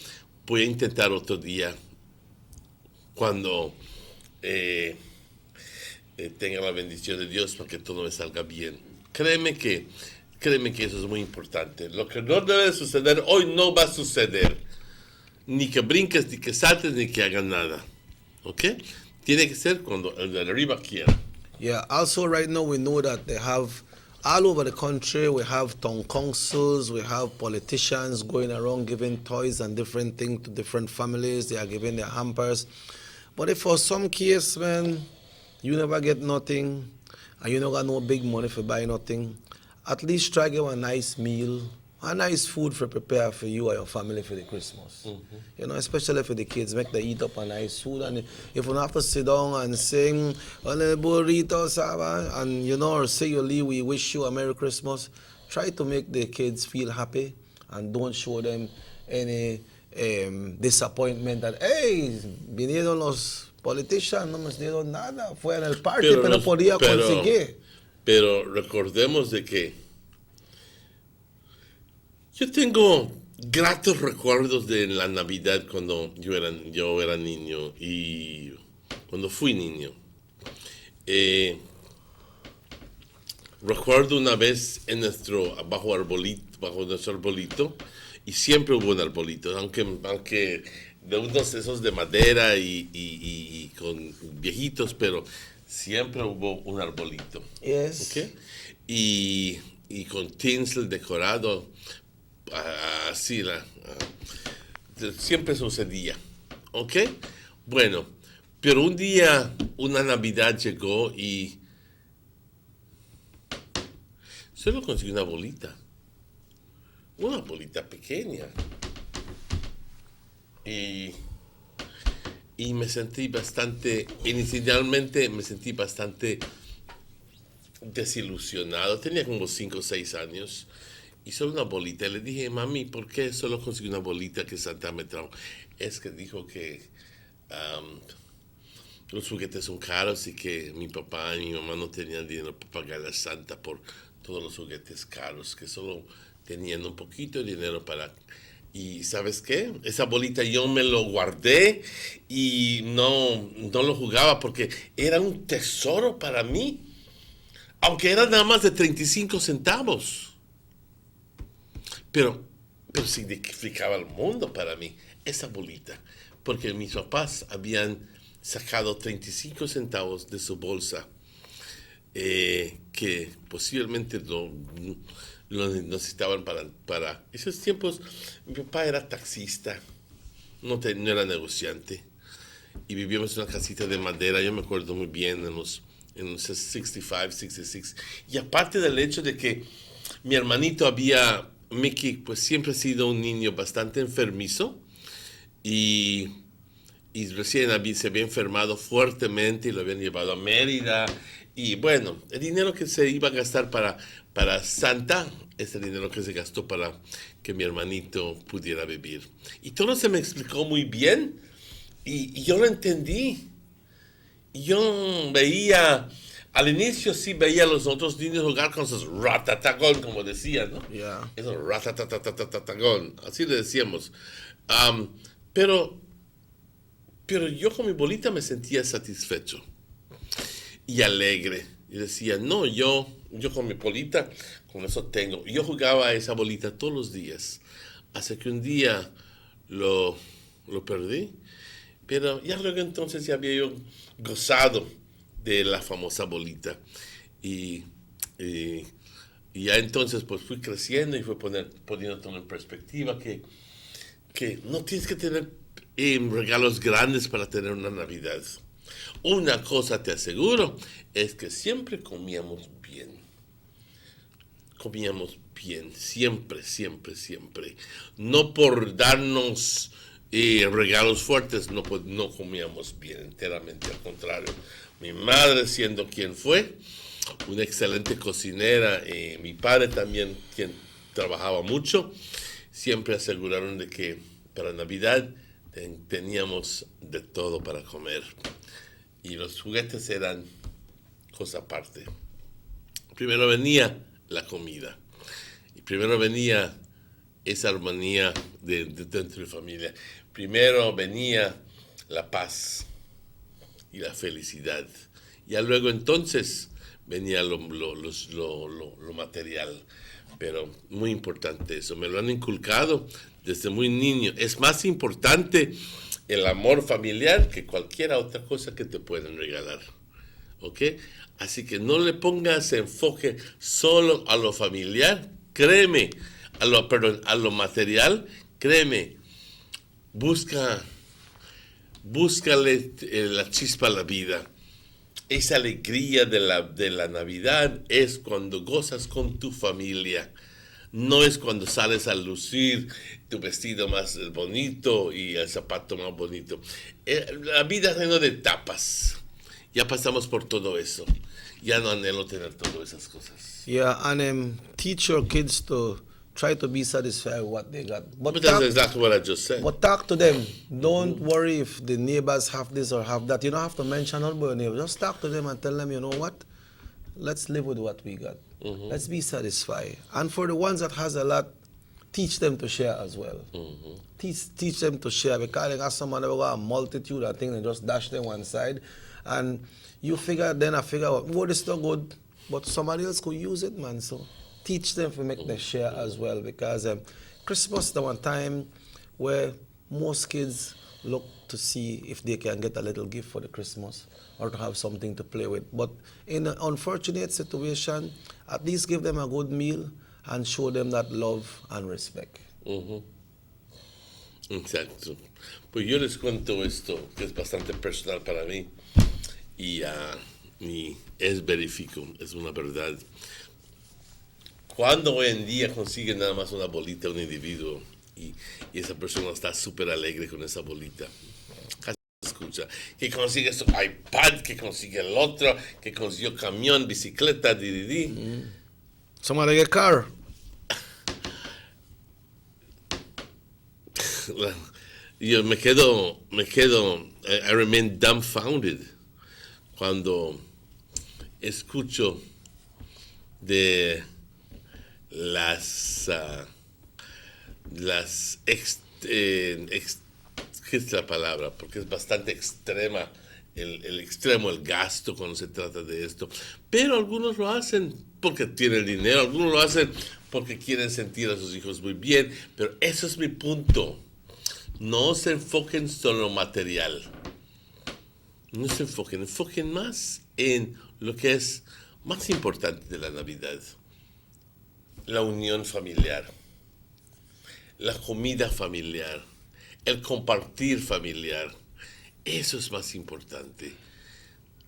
voy a intentar otro día cuando tenga la bendición de Dios para que todo me salga bien. Créeme que eso es muy importante. Lo que no debe suceder hoy no va a suceder. Ni que brinques, ni que saltes, ni que hagas nada. ¿Ok? Tiene que ser cuando el de arriba quiera. Yeah, also right now we know that they have, all over the country, we have town councils, we have politicians going around giving toys and different things to different families. They are giving their hampers. But if for some case, man, you never get nothing, and you don't got no big money for buy nothing, at least try to get a nice meal, a nice food for prepare for you or your family for the Christmas. Mm-hmm. You know, especially for the kids, make them eat up a nice food. And if you don't have to sit down and sing, burritos, and you know, or say you leave, we wish you a Merry Christmas, try to make the kids feel happy and don't show them any disappointment that, hey, vinieron los politicians, no me dieron nada, fue en el party, pero no podía conseguir. Pero recordemos de que yo tengo gratos recuerdos de la Navidad cuando yo era niño y cuando fui niño. Recuerdo una vez en bajo nuestro arbolito, y siempre hubo un arbolito, aunque de unos esos de madera y con viejitos, pero siempre hubo un arbolito. Yes. ¿Okay? Y con tinsel decorado, así siempre sucedía. ¿Ok? Bueno, pero un día una Navidad llegó y solo conseguí una bolita pequeña. Y me sentí inicialmente me sentí bastante desilusionado. Tenía como 5 o 6 años y solo una bolita. Y le dije, mami, ¿por qué solo conseguí una bolita que Santa me trajo? Es que dijo que los juguetes son caros y que mi papá y mi mamá no tenían dinero para pagarle a Santa por todos los juguetes caros, que solo tenían un poquito de dinero para... Y ¿sabes qué? Esa bolita yo me lo guardé y no lo jugaba porque era un tesoro para mí, aunque era nada más de 35 centavos. Pero significaba el mundo para mí, esa bolita, porque mis papás habían sacado 35 centavos de su bolsa, que posiblemente lo necesitaban para esos tiempos. Mi papá era taxista, no era negociante, y vivíamos en una casita de madera, yo me acuerdo muy bien, en los 65, 66, y aparte del hecho de que mi hermanito Mickey, pues siempre ha sido un niño bastante enfermizo, y recién se había enfermado fuertemente y lo habían llevado a Mérida. Y bueno, el dinero que se iba a gastar para Santa es el dinero que se gastó para que mi hermanito pudiera vivir. Y todo se me explicó muy bien y yo lo entendí. Y yo veía, al inicio sí veía a los otros niños jugar con sus ratatagón, como decían, ¿no? Yeah. Eso, ratatatagón, así le decíamos. Pero yo con mi bolita me sentía satisfecho y alegre. Y decía, no, yo con mi bolita, con eso tengo. Y yo jugaba a esa bolita todos los días. Hasta que un día lo perdí. Pero ya luego entonces ya había yo gozado de la famosa bolita. Y ya entonces pues fui creciendo y fui poniendo todo en perspectiva que no tienes que tener regalos grandes para tener una Navidad. Una cosa te aseguro, es que siempre comíamos bien. comíamos bien, siempre, siempre, siempre. No por darnos regalos fuertes, no comíamos bien, enteramente al contrario. Mi madre, siendo quien fue, una excelente cocinera, mi padre también, quien trabajaba mucho, siempre aseguraron de que para Navidad teníamos de todo para comer. Y los juguetes eran cosa aparte. Primero venía la comida. Y primero venía esa armonía dentro de familia. Primero venía la paz y la felicidad. Ya luego entonces venía lo material. Pero muy importante eso. Me lo han inculcado desde muy niño. Es más importante el amor familiar que cualquier otra cosa que te pueden regalar. ¿Ok? Así que no le pongas enfoque solo a lo familiar. Créeme, a lo material, créeme. Búscale la chispa a la vida. Esa alegría de la Navidad es cuando gozas con tu familia. No es cuando sales a lucir tu vestido más bonito y el zapato más bonito. La vida es llena de etapas. Ya pasamos por todo eso. Ya no anhelo tener todas esas cosas. Yeah, and teach your kids to try to be satisfied with what they got. But that's exactly what I just said. But talk to them. Don't worry if the neighbors have this or have that. You don't have to mention all about your neighbors. Just talk to them and tell them, you know what? Let's live with what we got. Let's be satisfied. And for the ones that has a lot, teach them to share as well. Teach them to share, because they got someone that got a multitude of things and just dash them one side. And you figure out, oh, this is not good, but somebody else could use it, man. So teach them to make them share as well, because Christmas is the one time where most kids look to see if they can get a little gift for the Christmas or to have something to play with. But in an unfortunate situation, at least give them a good meal and show them that love and respect. Exacto. Pues yo les cuento esto, que es bastante personal para mí, y es verifico, es una verdad. Cuando hoy en día consiguen nada más una bolita un individuo y esa persona está súper alegre con esa bolita, casi no se escucha, que consigue su iPad, que consigue el otro, que consiguió camión, bicicleta, Somebody get a car. Yo me quedo, I remain dumbfounded cuando escucho de ¿qué es la palabra? Porque es bastante extrema, el extremo, el gasto cuando se trata de esto. Pero algunos lo hacen porque tienen dinero, algunos lo hacen porque quieren sentir a sus hijos muy bien, pero eso es mi punto. No se enfoquen solo en lo material. No se enfoquen más en lo que es más importante de la Navidad. La unión familiar, la comida familiar, el compartir familiar. Eso es más importante.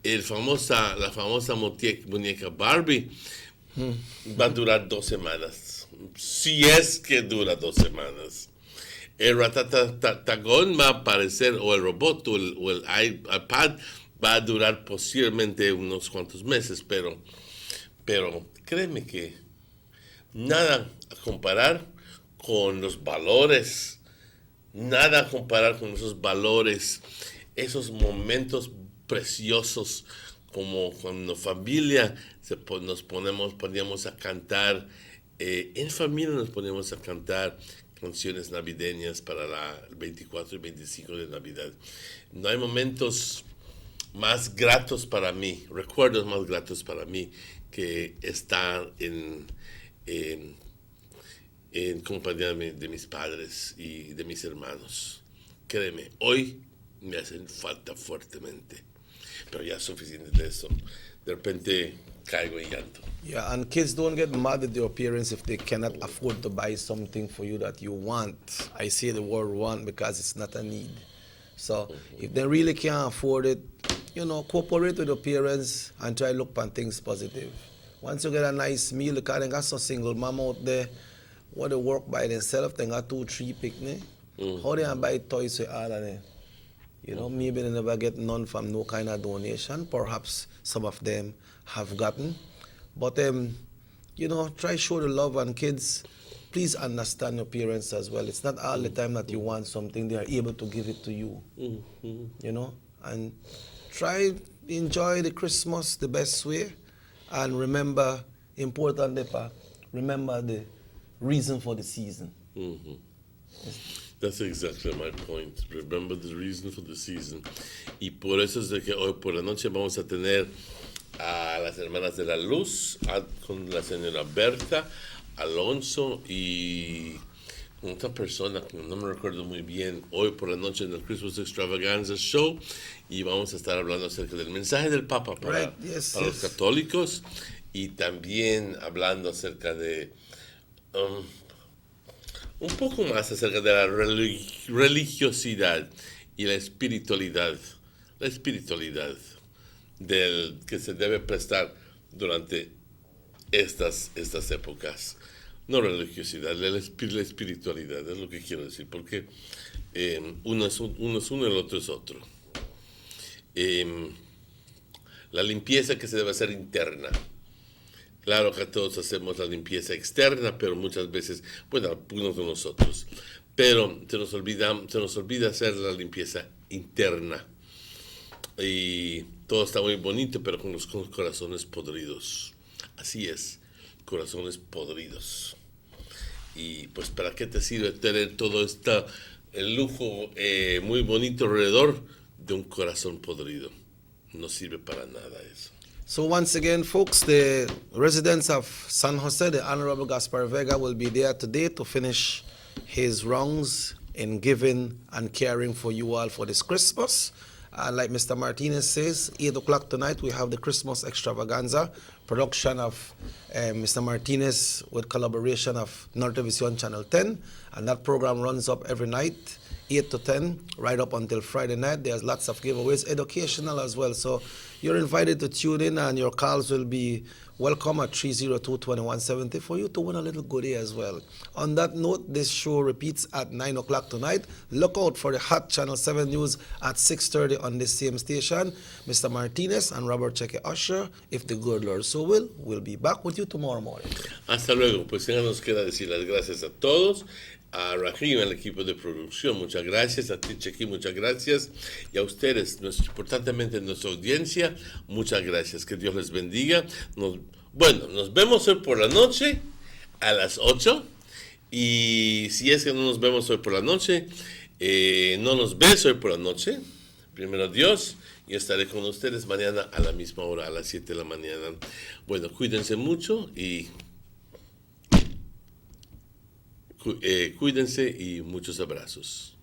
La famosa muñeca Barbie va a durar 2 semanas. Si es que dura 2 semanas. El ratatatagón va a aparecer, o el robot, o el iPad va a durar posiblemente unos cuantos meses, pero créeme que nada a comparar con los valores, nada a comparar con esos valores, esos momentos preciosos, como cuando familia nos poníamos a cantar, en familia nos poníamos a cantar canciones navideñas para el 24 y 25 de Navidad. No hay momentos más gratos para mí, recuerdos más gratos para mí, que estar en compañía de mis padres y de mis hermanos. Créeme, hoy me hacen falta fuertemente, pero ya es suficiente de eso. De repente caigo en llanto. Yeah, and kids don't get mad at your parents if they cannot afford to buy something for you that you want. I say the word want because it's not a need. So if they really can't afford it, cooperate with your parents and try to look on things positive. Once you get a nice meal, because they got some single mom out there, what they work by themselves, they got 2-3 picnic. How they buy toys with all of them? You know, maybe they never get none from no kind of donation. Perhaps some of them have gotten. But, you know, try show the love on kids. Please understand your parents as well. It's not all the time that you want something, they are able to give it to you. You know, and try enjoy the Christmas the best way. And remember, importantly, remember the reason for the season. That's exactly my point. Remember the reason for the season. Y por eso es de que hoy por la noche vamos a tener a las hermanas de la luz, con la señora Berta, Alonso y otra persona que no me recuerdo muy bien, hoy por la noche en el Christmas Extravaganza Show, y vamos a estar hablando acerca del mensaje del Papa para los católicos, y también hablando acerca de un poco más acerca de la religiosidad y la espiritualidad del que se debe prestar durante estas épocas. No religiosidad, la espiritualidad, es lo que quiero decir, porque uno es uno y el otro es otro. La limpieza que se debe hacer interna. Claro que todos hacemos la limpieza externa, pero muchas veces, bueno, algunos de nosotros, pero se nos olvida hacer la limpieza interna. Y todo está muy bonito, pero con los corazones podridos. Así es, corazones podridos. Y pues, ¿para qué te sirve tener todo el lujo muy bonito alrededor de un corazón podrido? No sirve para nada eso. So once again, folks, the residents of San Jose, the Honorable Gaspar Vega, will be there today to finish his rounds in giving and caring for you all for this Christmas. Like Mr. Martinez says, 8 o'clock tonight, we have the Christmas Extravaganza, production of Mr. Martinez with collaboration of Nortevision Channel 10. And that program runs up every night, 8 to 10, right up until Friday night. There's lots of giveaways, educational as well. So you're invited to tune in, and your calls will be welcome at 302-2170 for you to win a little goodie as well. On that note, this show repeats at 9 o'clock tonight. Look out for the Hot Channel 7 News at 6:30 on this same station. Mr. Martinez and Robert Cheque Usher, if the good Lord so will be back with you tomorrow morning. Hasta luego. Pues ya nos queda decir las gracias a todos. A Rahim, al equipo de producción, muchas gracias. A ti, Chequi, muchas gracias. Y a ustedes, importantemente nuestra audiencia, muchas gracias. Que Dios les bendiga. Nos vemos hoy por la noche a las 8. Y si es que no nos vemos hoy por la noche, no nos ves hoy por la noche. Primero Dios, yo estaré con ustedes mañana a la misma hora, a las 7 de la mañana. Bueno, cuídense mucho y cuídense y muchos abrazos.